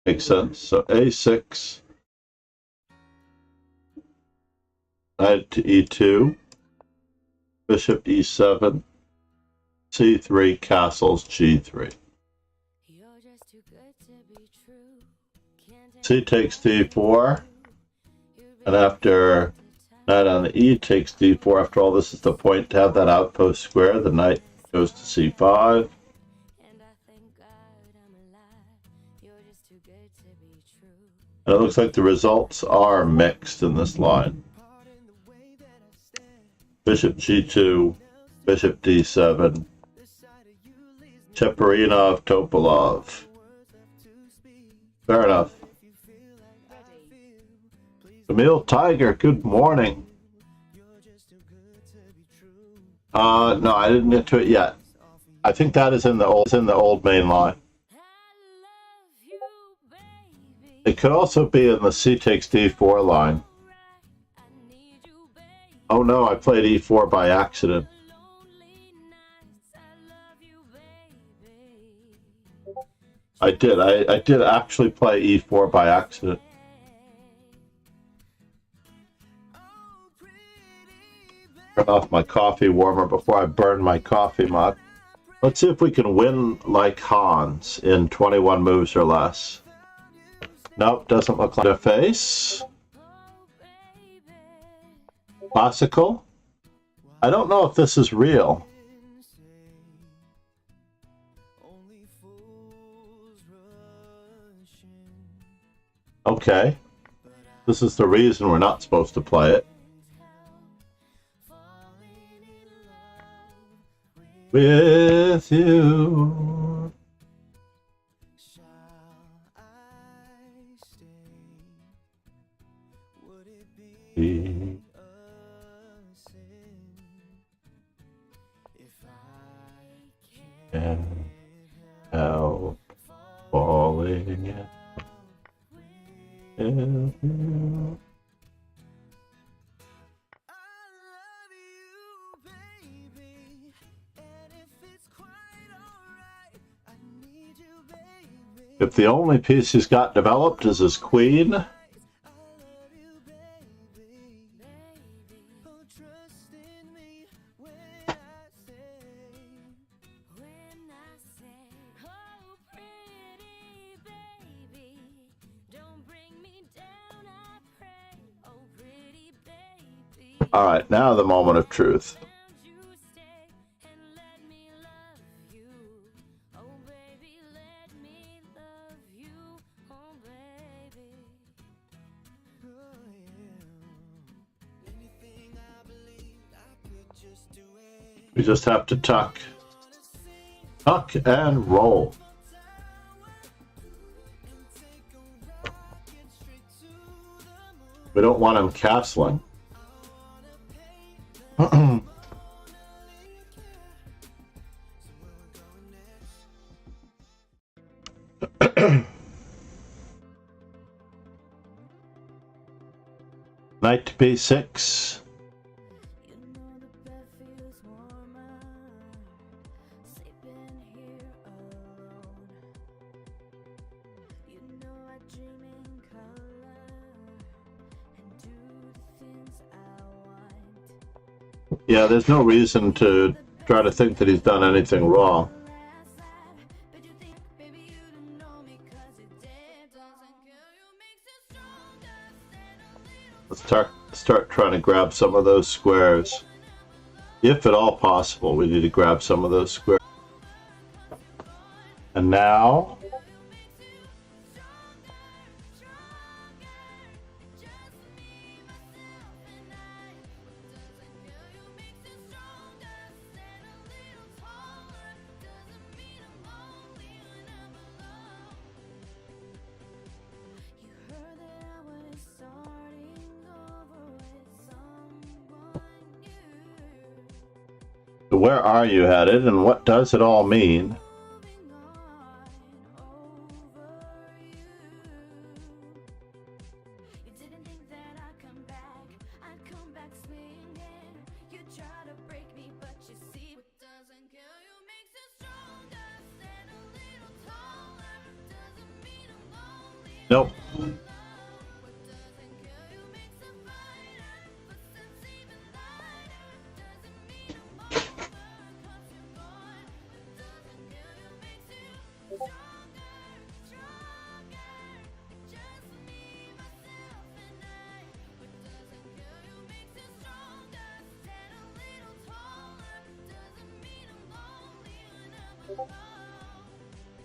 Makes sense. So a6, knight to e2, bishop e7, c3, castles g3. C takes d4, and after knight on the e takes d4, after all this is the point to have that outpost square, the knight goes to c5. And it looks like the results are mixed in this line. Bishop g2, bishop d7, Cheparinov, Topalov. Fair enough. Emil Tiger, good morning. No, I didn't get to it yet. I think that is in the old main line. It could also be in the c takes d4 line. Oh no, I played e4 by accident. I did actually play e4 by accident. Turn off my coffee warmer before I burn my coffee mug. Let's see if we can win like Hans in 21 moves or less. Nope, doesn't look like a face. Classical. I don't know if this is real. Okay. This is the reason we're not supposed to play it. with you. Shall I stay? Would it be a sin if I And help falling in with you. I love you, baby, and if it's quite alright, I need you, baby. If the only piece he's got developed is his queen, I love you, baby, oh, trust in me when I say, oh, pretty baby, don't bring me down, I pray. Oh, pretty baby. all right, now the moment of truth. You stay and let me love you. Oh, baby, let me love you. Oh, baby. oh yeah. Anything I believed I could just do it. We just have to tuck and roll. We don't want him castling. Knight to b6. You know the bed feels warmer, sleeping here alone. You know I dream in color and do the things I want. Yeah, there's no reason to try to think that he's done anything wrong. But you think, baby, you don't know me 'cause it dead doesn't kill you, makes it stronger. Stand a little Let's start trying to grab some of those squares. If at all possible, we need to grab some of those squares. And now, where are you headed and what does it all mean? Nope.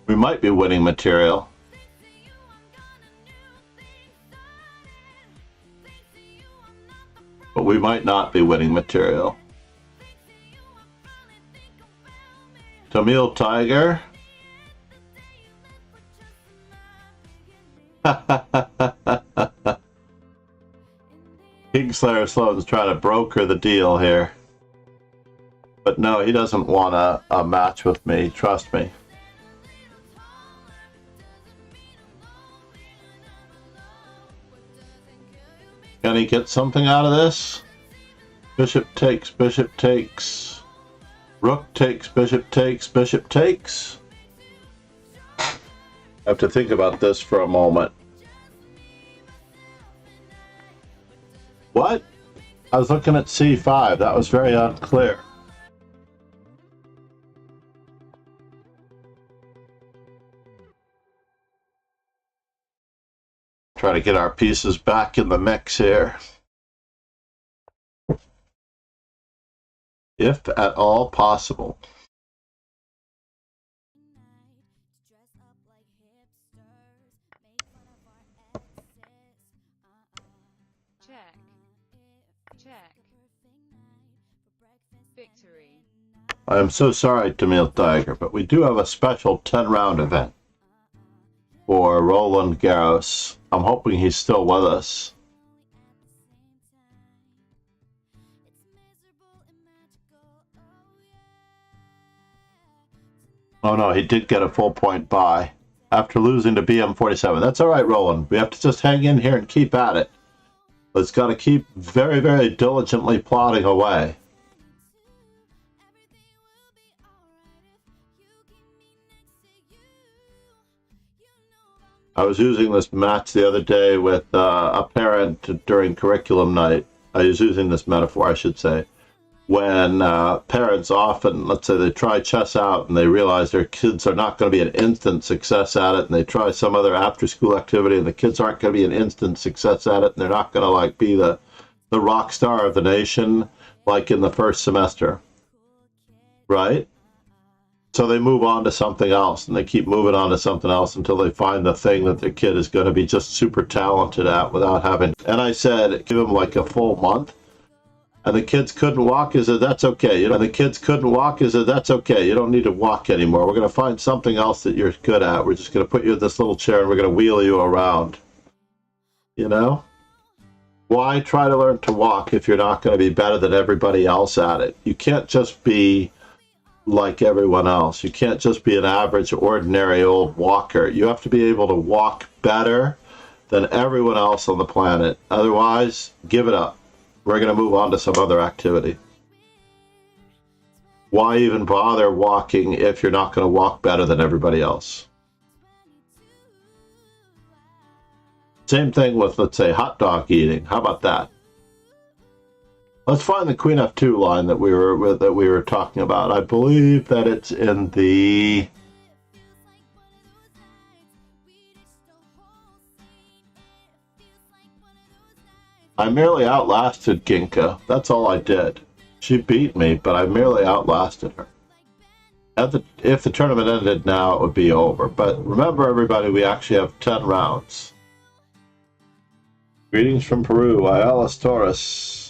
We might be winning material. But we might not be winning material. Tamil Tiger. Kingslayer Sloan's trying to broker the deal here. But no, he doesn't want a match with me, trust me. Can he get something out of this? Bishop takes, bishop takes. Rook takes, bishop takes, bishop takes. I have to think about this for a moment. What? I was looking at c5. That was very unclear. Try to get our pieces back in the mix here. If at all possible. Check. Check. Victory. I am so sorry, Tamil Tiger, but we do have a special 10-round event for Roland Garros. I'm hoping he's still with us. Oh no, he did get a full point bye after losing to BM47. That's all right, Roland. We have to just hang in here and keep at it. But it's got to keep very, very diligently plodding away. I was using this match the other day with a parent during curriculum night. I was using this metaphor, I should say, when parents often, let's say they try chess out and they realize their kids are not going to be an instant success at it, and they try some other after-school activity and the kids aren't going to be an instant success at it, and they're not going to like be the rock star of the nation like in the first semester, right? So they move on to something else, and they keep moving on to something else until they find the thing that their kid is going to be just super talented at without having. And I said, give them like a full month. And the kids couldn't walk. I said, that's okay. You know, the kids couldn't walk. I said, that's okay. You don't need to walk anymore. We're going to find something else that you're good at. We're just going to put you in this little chair and we're going to wheel you around. You know? Why try to learn to walk if you're not going to be better than everybody else at it? You can't just be like everyone else. You can't just be an average, ordinary old walker. You have to be able to walk better than everyone else on the planet. Otherwise, give it up. We're going to move on to some other activity. Why even bother walking if you're not going to walk better than everybody else? Same thing with, let's say, hot dog eating. How about that? Let's find the Queen F2 line that we were talking about. I believe that it's in the I merely outlasted Ginka. That's all I did. She beat me, but I merely outlasted her. If the tournament ended now, it would be over. But remember, everybody, we actually have 10 rounds. Greetings from Peru, Ayala Torres.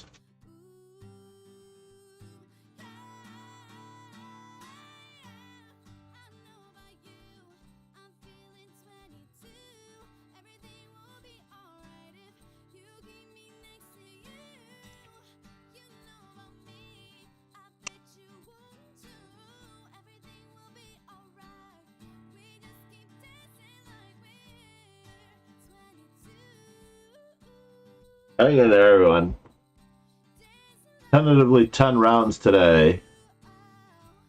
Hang in there, everyone. Tentatively 10 rounds today.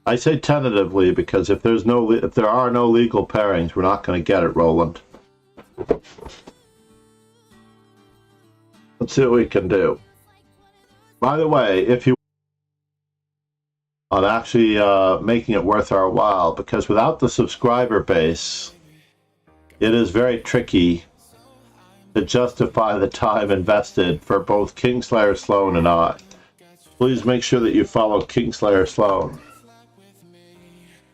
I say tentatively because if there are no legal pairings, we're not going to get it, Roland. Let's see what we can do. By the way, if you on actually making it worth our while, because without the subscriber base, it is very tricky to justify the time invested for both Kingslayer Sloan and I. Please make sure that you follow Kingslayer Sloan.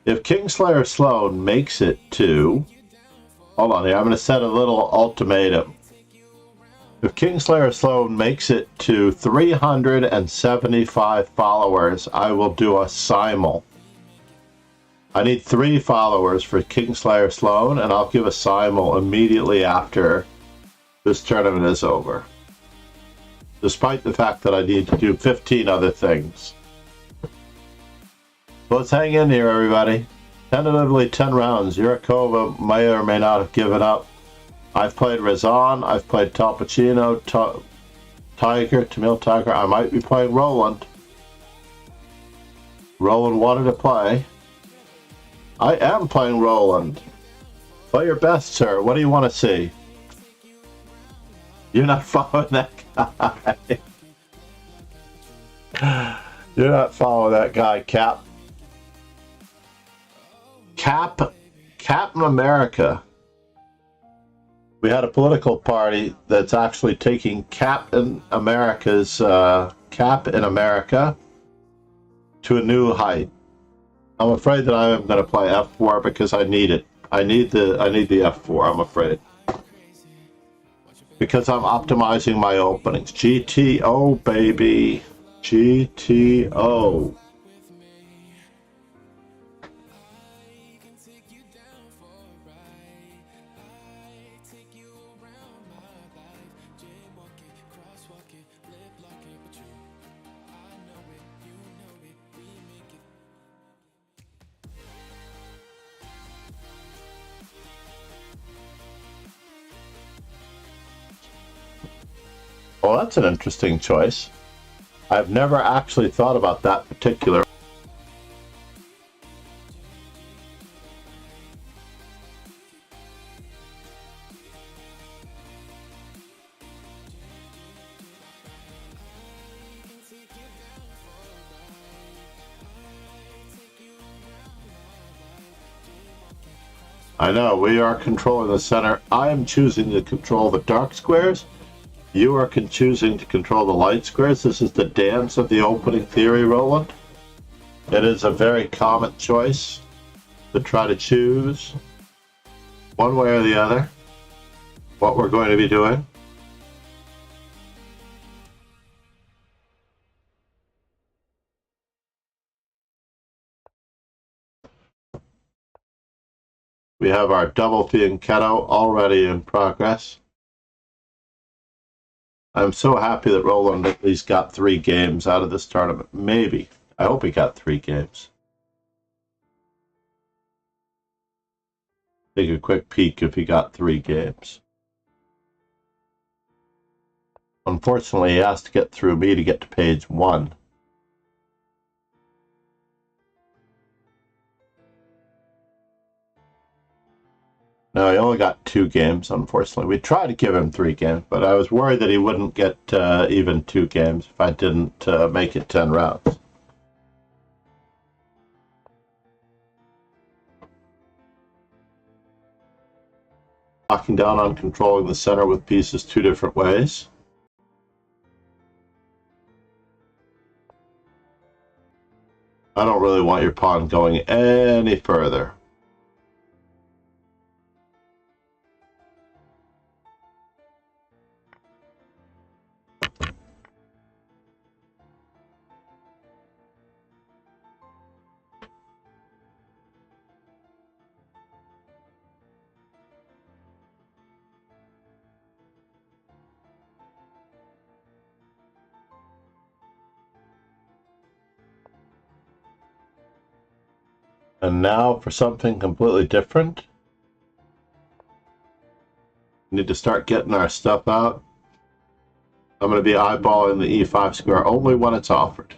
If Kingslayer Sloan makes it to... Hold on here, I'm going to set a little ultimatum. If Kingslayer Sloan makes it to 375 followers, I will do a simul. I need 3 followers for Kingslayer Sloan, and I'll give a simul immediately after this tournament is over, despite the fact that I need to do 15 other things. So let's hang in here, everybody. Tentatively 10 rounds. Yurakova may or may not have given up. I've played Razan, I've played Talpacino, Tamil Tiger. I might be playing Roland. Roland wanted to play. I am playing Roland. Play your best, sir. What do you want to see? You're not following that guy. You're not following that guy, Cap. Captain America. We had a political party that's actually taking Captain America's Cap in America to a new height. I'm afraid that I am going to play F4 because I need it. I need the F4, I'm afraid. Because I'm optimizing my openings. GTO, baby. GTO. Oh, that's an interesting choice. I've never actually thought about that particular. I know, we are controlling the center. I am choosing to control the dark squares. You are choosing to control the light squares. This is the dance of the opening theory, Roland. It is a very common choice to try to choose one way or the other what we're going to be doing. We have our double fianchetto already in progress. I'm so happy that Roland at least got 3 games out of this tournament. Maybe. I hope he got 3 games. Take a quick peek if he got 3 games. Unfortunately, he has to get through me to get to page 1. No, he only got 2 games, unfortunately. We tried to give him 3 games, but I was worried that he wouldn't get even 2 games if I didn't make it 10 rounds. Locking down on controlling the center with pieces 2 different ways. I don't really want your pawn going any further. And now for something completely different. We need to start getting our stuff out. I'm going to be eyeballing the e5 square only when it's offered.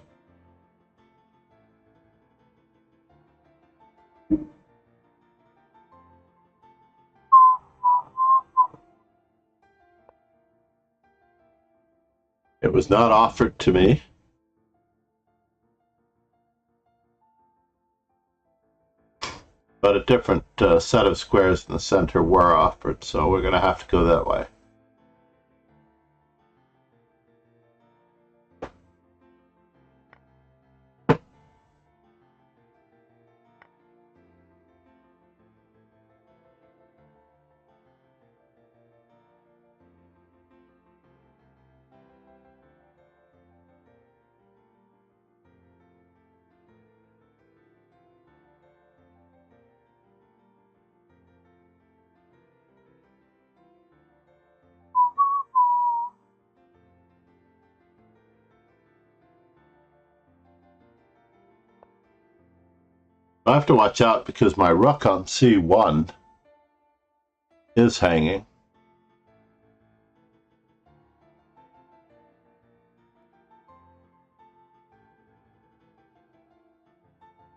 It was not offered to me. But a different set of squares in the center were offered, so we're going to have to go that way. I have to watch out because my rook on c1 is hanging.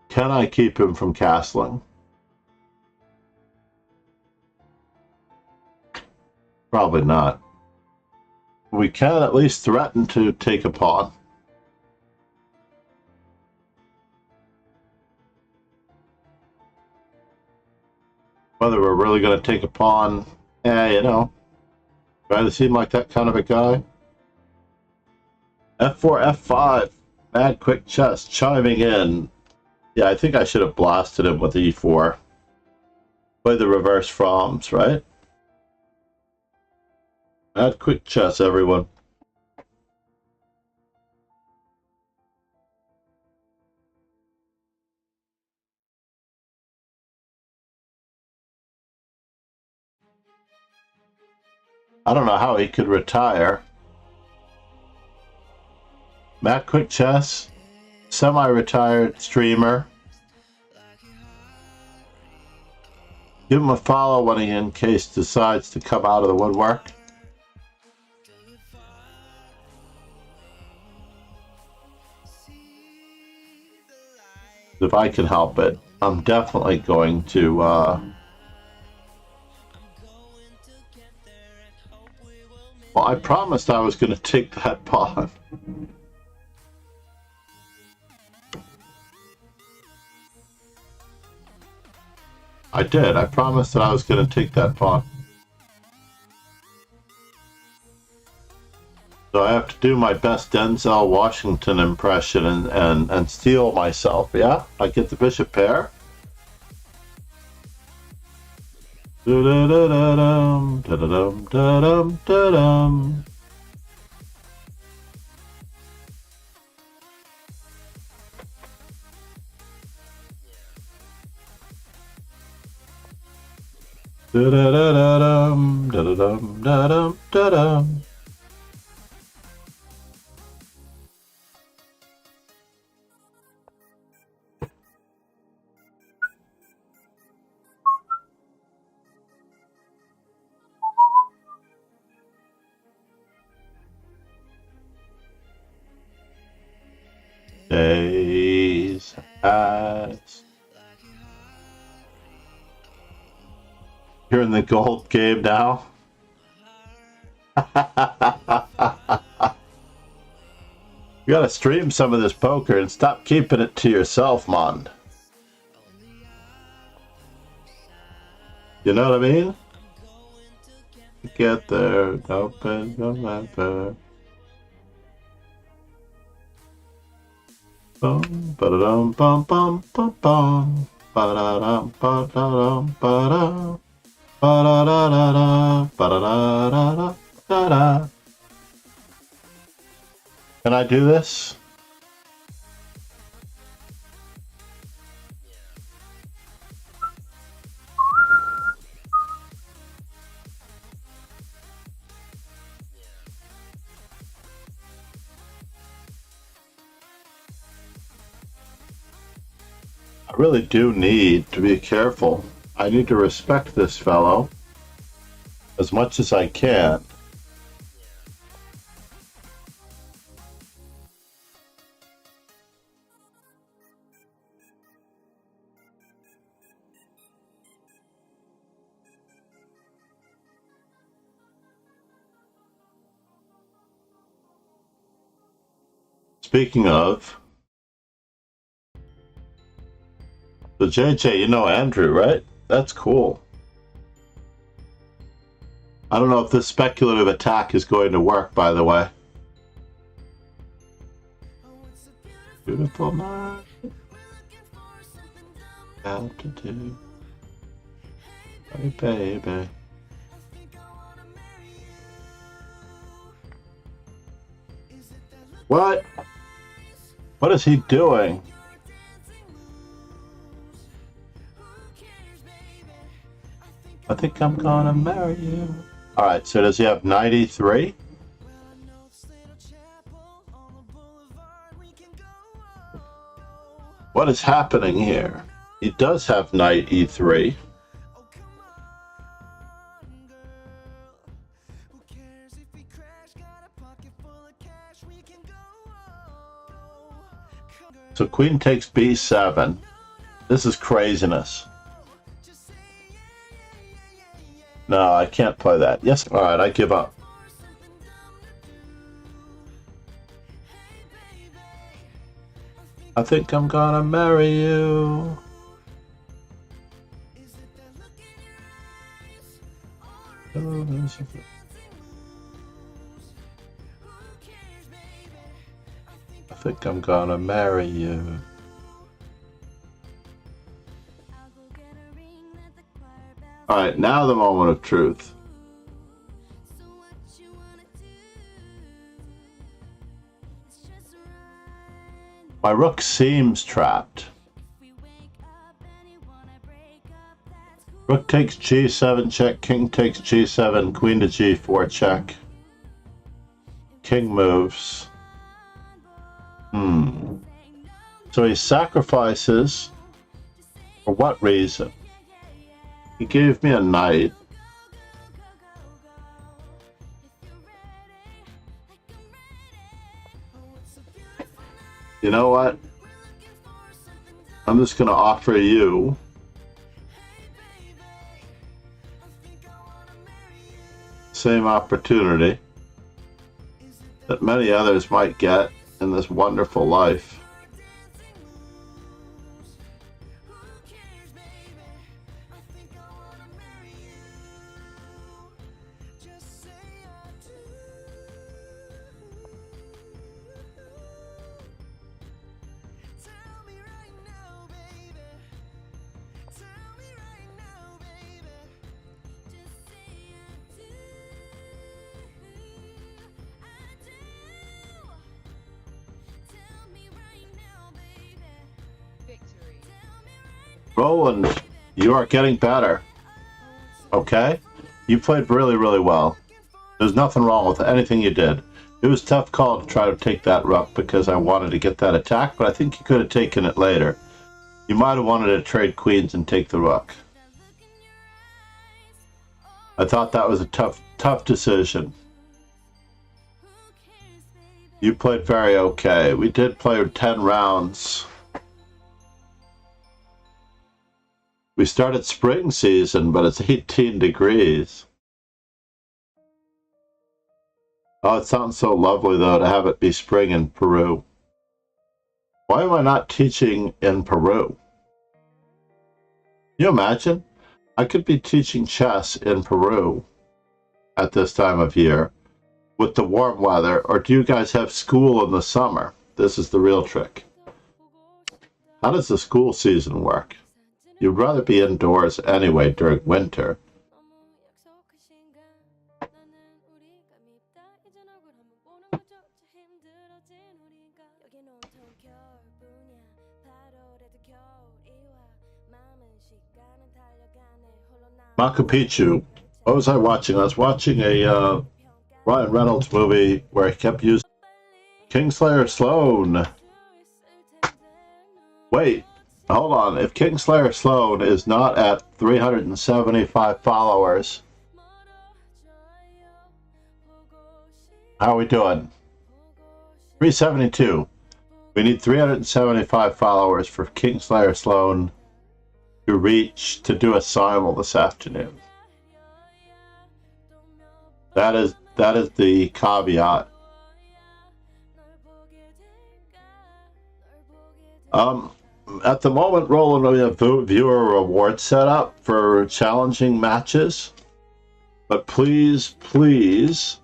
Can I keep him from castling? Probably not. We can at least threaten to take a pawn. Whether we're really going to take a pawn, you know, try to seem like that kind of a guy. F4, F5, mad quick chess, chiming in. Yeah, I think I should have blasted him with E4. Play the reverse Froms, right? Mad quick chess, everyone. I don't know how he could retire. Mad quick chess, semi-retired streamer. Give him a follow when he, in case, decides to come out of the woodwork. If I can help it, I'm definitely going to, well, I promised I was going to take that pawn. I did. I promised that I was going to take that pawn. So I have to do my best Denzel Washington impression and steal myself, yeah? I get the bishop pair. Da-da-da-da-dum, da-da-dum, da-dum, da-dum. Da-da-da-da-dum, da-da-dum, da-dum, da-dum. Days pass. You're in the gold game now? You gotta stream some of this poker and stop keeping it to yourself, man. You know what I mean? Get there, open the mapper. Bum, ba-da-dum, bum, bum, bum, bum. Ba-da-dum, ba-da-dum, ba-da. Ba-da-da-da-da, ba-da-da-da-da, da-da. Can I do this? I really do need to be careful. I need to respect this fellow as much as I can. Speaking of, so JJ, you know Andrew, right? That's cool. I don't know if this speculative attack is going to work, by the way. Beautiful night. Altitude. Hey, baby. What? What is he doing? I think I'm gonna marry you. Alright, so does he have 93? What is happening here? He does have knight e3. So queen takes b7. This is craziness. No, I can't play that. Yes, alright, I give up. I think I'm gonna marry you. I think I'm gonna marry you. Alright, now the moment of truth. My rook seems trapped. Rook takes g7 check, king takes g7, queen to g4 check. King moves. So he sacrifices. For what reason? He gave me a knight. You know what? I'm just going to offer you the same opportunity that many others might get in this wonderful life. Roland, you are getting better. Okay? You played really, really well. There's nothing wrong with anything you did. It was a tough call to try to take that rook because I wanted to get that attack, but I think you could have taken it later. You might have wanted to trade queens and take the rook. I thought that was a tough decision. You played very okay. We did play 10 rounds. We started spring season, but it's 18 degrees. Oh, it sounds so lovely, though, to have it be spring in Peru. Why am I not teaching in Peru? Can you imagine? I could be teaching chess in Peru at this time of year with the warm weather, or do you guys have school in the summer? This is the real trick. How does the school season work? You'd rather be indoors anyway during winter. Machu Picchu. What was I watching? I was watching a Ryan Reynolds movie where he kept using Kingslayer Sloan. Wait. Hold on, if Kingslayer Sloan is not at 375 followers, how are we doing? 372. We need 375 followers for Kingslayer Sloan to do a simul this afternoon. That is the caveat. At the moment, Roland, we have viewer rewards set up for challenging matches. But please, please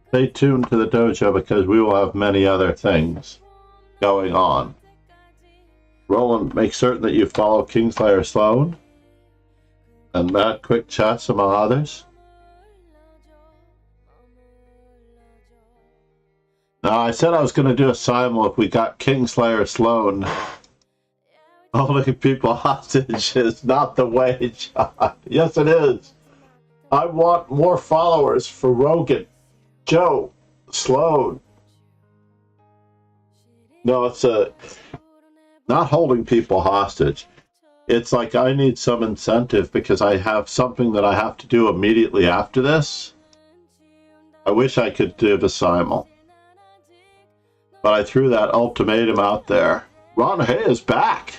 stay tuned to the dojo because we will have many other things going on. Roland, make certain that you follow Kingslayer Sloan and Mad Quick Chats among others. Now, I said I was going to do a simul if we got Kingslayer Sloan. Holding people hostage is not the way, John. Yes, it is. I want more followers for Rogan, Joe, Sloan. No, it's not holding people hostage. It's like I need some incentive because I have something that I have to do immediately after this. I wish I could do the simul. But I threw that ultimatum out there. Ron Hay is back.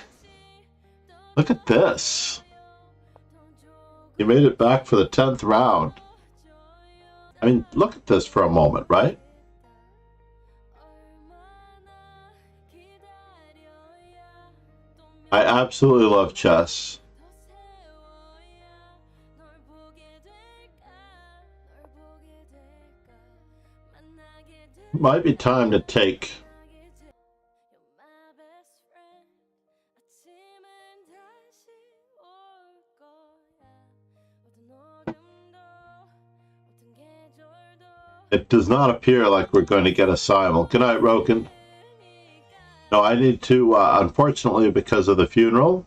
Look at this. You made it back for the 10th round. I mean, look at this for a moment, right? I absolutely love chess. It might be time to take It does not appear like we're going to get a simul. Good night, Roken. No, I need to, unfortunately, because of the funeral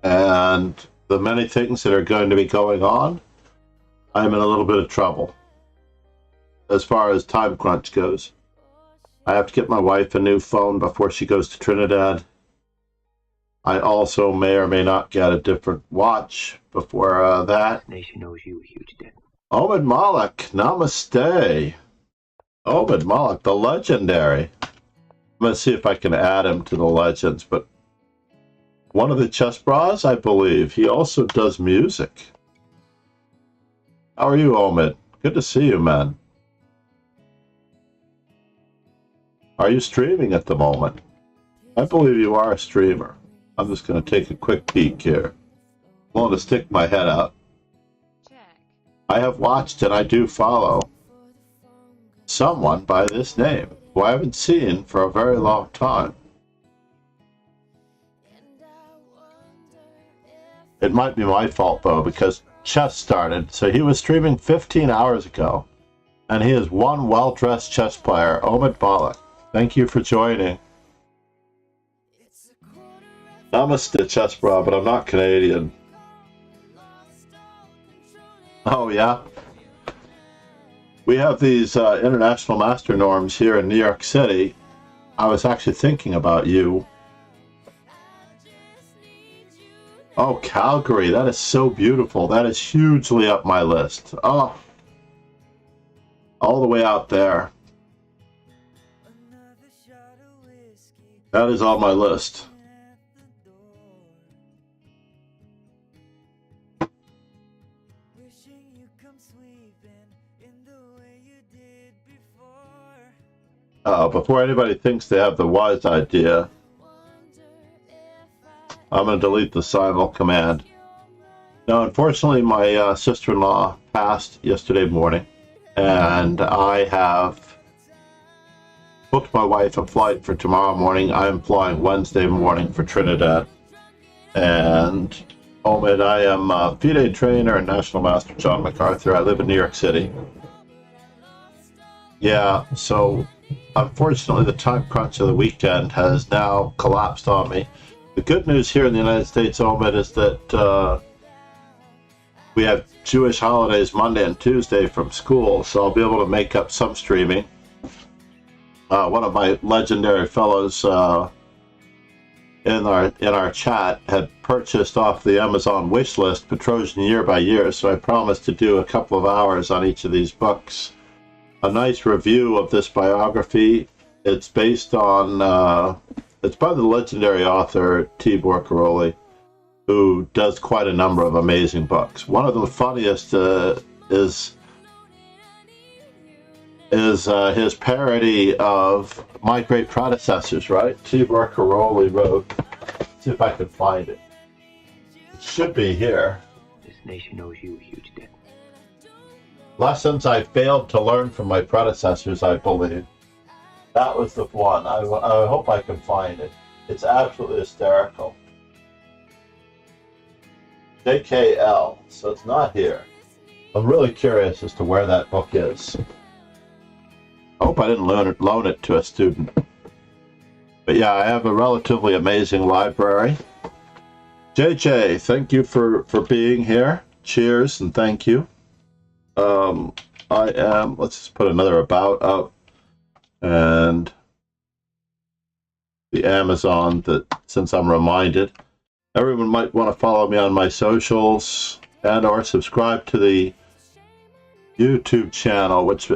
and the many things that are going to be going on, I'm in a little bit of trouble as far as time crunch goes. I have to get my wife a new phone before she goes to Trinidad. I also may or may not get a different watch before that. Nation owes you a huge debt. Omid Malik, namaste. Omid Malik, the legendary. I'm going to see if I can add him to the legends, but One of the chess bras, I believe. He also does music. How are you, Omid? Good to see you, man. Are you streaming at the moment? I believe you are a streamer. I'm just going to take a quick peek here. I'm going to stick my head out. I have watched and I do follow someone by this name who I haven't seen for a very long time. It might be my fault, though, because chess started. So he was streaming 15 hours ago, and he is one well-dressed chess player, Omid Balak. Thank you for joining. Namaste, chess bra, but I'm not Canadian. Oh, yeah? We have these international master norms here in New York City. I was actually thinking about you. Oh, Calgary, that is so beautiful. That is hugely up my list. Oh, all the way out there. That is on my list. Before anybody thinks they have the wise idea, I'm going to delete the simul command. Now, unfortunately, my sister-in-law passed yesterday morning, and I have booked my wife a flight for tomorrow morning. I am flying Wednesday morning for Trinidad. And, Omid, I am a FIDE trainer and National Master John MacArthur. I live in New York City. Yeah, so unfortunately, the time crunch of the weekend has now collapsed on me. The good news here in the United States, Omid, is that we have Jewish holidays Monday and Tuesday from school, so I'll be able to make up some streaming. One of my legendary fellows in our chat had purchased off the Amazon wish list Petrosian Year by Year, so I promised to do a couple of hours on each of these books. A nice review of this biography. It's based on... it's by the legendary author Tibor Karolyi, who does quite a number of amazing books. One of the funniest is his parody of My Great Predecessors, right? Tibor Karolyi wrote, let's see if I can find it. It should be here. This nation owes you a huge debt. Lessons I failed to learn from my predecessors, I believe. That was the one. I hope I can find it. It's absolutely hysterical. JKL, so it's not here. I'm really curious as to where that book is. I hope I didn't loan it to a student. But yeah, I have a relatively amazing library. JJ, thank you for being here. Cheers and thank you. Let's just put another about up. And the Amazon, that since I'm reminded, everyone might want to follow me on my socials and or subscribe to the YouTube channel, which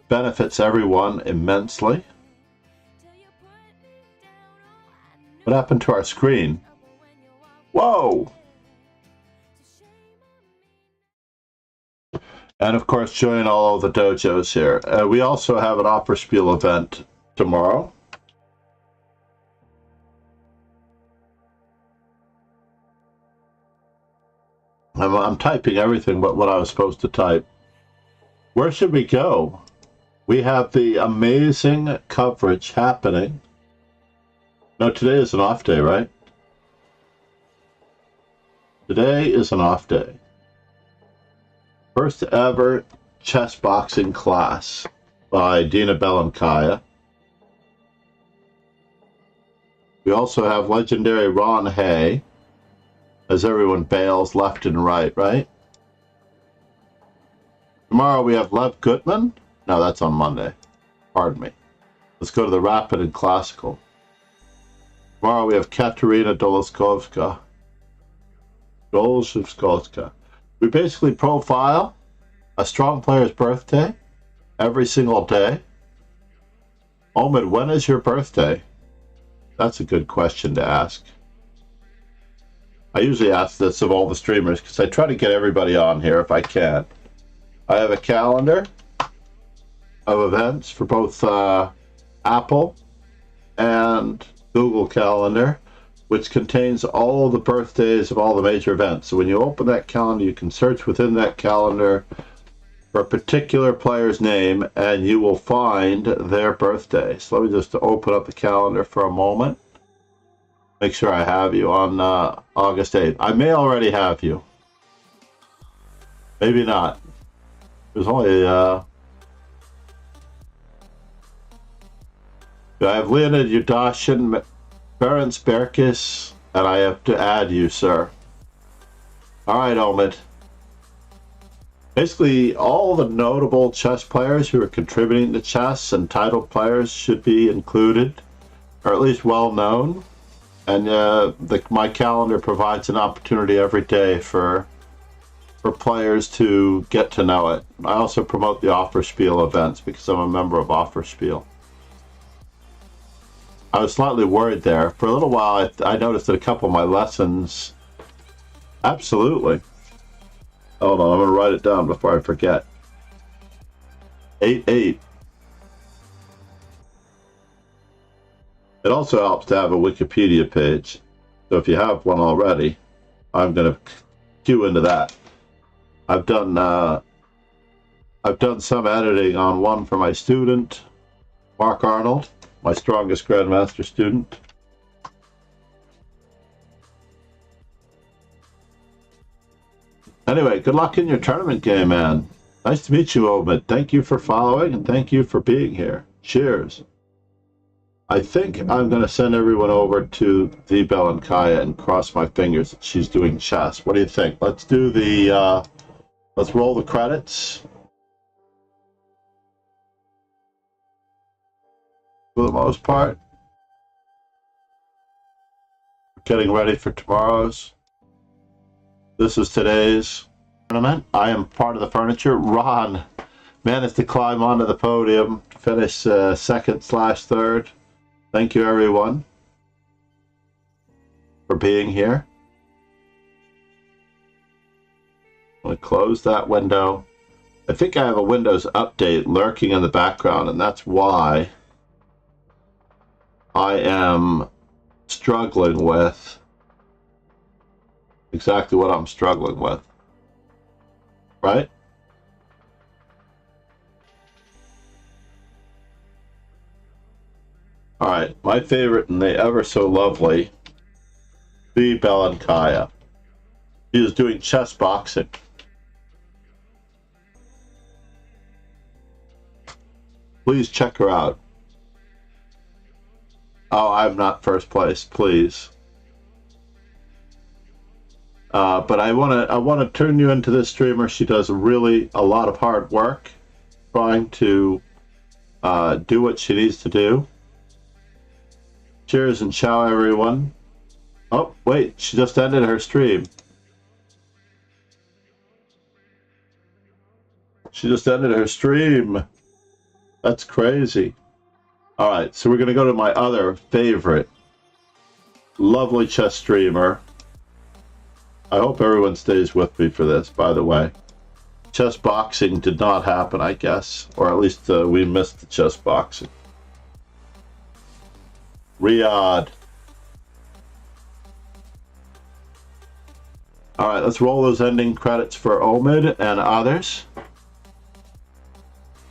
benefits everyone immensely. What happened to our screen? Whoa! And of course, join all of the dojos here. We also have an opera spiel event tomorrow. I'm typing everything but what I was supposed to type. Where should we go? We have the amazing coverage happening. No, today is an off day, right? Today is an off day. First ever chess boxing class by Dina Belankaya. We also have legendary Ron Hay, as everyone bails left and right? Tomorrow we have Lev Gutman. No, that's on Monday. Pardon me. Let's go to the Rapid and Classical. Tomorrow we have Katerina Doloskovska. We basically profile a strong player's birthday every single day. Omid, when is your birthday? That's a good question to ask. I usually ask this of all the streamers because I try to get everybody on here if I can. I have a calendar of events for both Apple and Google Calendar, which contains all the birthdays of all the major events. So when you open that calendar, you can search within that calendar for a particular player's name, and you will find their birthday. So let me just open up the calendar for a moment. Make sure I have you on August 8th. I may already have you. Maybe not. There's only... I have Leonid Yudashin, Ferenc Berkis, and I have to add you, sir. All right, Omid. Basically, all the notable chess players who are contributing to chess and titled players should be included, or at least well known. And my calendar provides an opportunity every day for players to get to know it. I also promote the Offerspiel events because I'm a member of Offerspiel. I was slightly worried there. For a little while, I noticed that a couple of my lessons... Absolutely. Hold on, I'm going to write it down before I forget. 8-8. It also helps to have a Wikipedia page. So if you have one already, I'm going to cue into that. I've done some editing on one for my student, Mark Arnold, my strongest Grandmaster student. Anyway, good luck in your tournament game, man. Nice to meet you, Omid. Thank you for following, and thank you for being here. Cheers. I think I'm going to send everyone over to the Belankaya and cross my fingers that she's doing chess. What do you think? Let's do the, let's roll the credits. For the most part. Getting ready for tomorrow's. This is today's tournament. I am part of the furniture. Ron managed to climb onto the podium, finish second/third. Thank you, everyone, for being here. I'm going to close that window. I think I have a Windows update lurking in the background, and that's why I am struggling with exactly what I'm struggling with. Right? All right, my favorite and the ever so lovely the Belankaya. She is doing chess boxing. Please check her out. Oh, I'm not first place, please. But I want to turn you into this streamer. She does a lot of hard work trying to do what she needs to do. Cheers and ciao, everyone. Oh, wait, she just ended her stream. She just ended her stream. That's crazy. All right, so we're going to go to my other favorite lovely chess streamer. I hope everyone stays with me for this, by the way. Chess boxing did not happen, I guess. Or at least we missed the chess boxing. Riyadh. All right, let's roll those ending credits for Omid and others.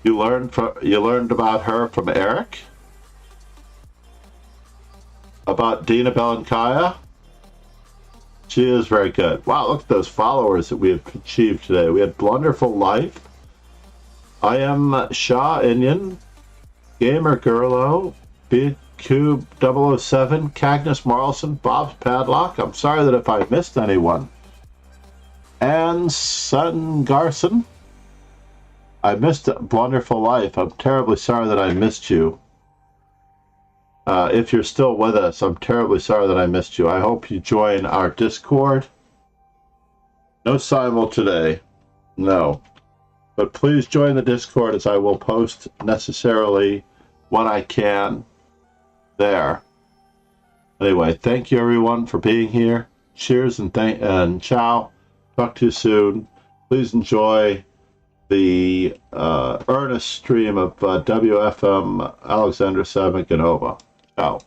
You learned about her from Eric. About Dina Belankaya. She is very good. Wow, look at those followers that we have achieved today. We had Blunderful Life. I am Shah Inyan. Gamer Gurlo. Big Cube 007. Cagnus Marlson. Bob's Padlock. I'm sorry that if I missed anyone. And Sun Garson. I missed Blunderful Life. I'm terribly sorry that I missed you. If you're still with us, I'm terribly sorry that I missed you. I hope you join our Discord. No simul today. No. But please join the Discord, as I will post necessarily when I can there. Anyway, thank you everyone for being here. cheers and ciao. Talk to you soon. Please enjoy the earnest stream of WFM Alexander Saviganova. Ciao.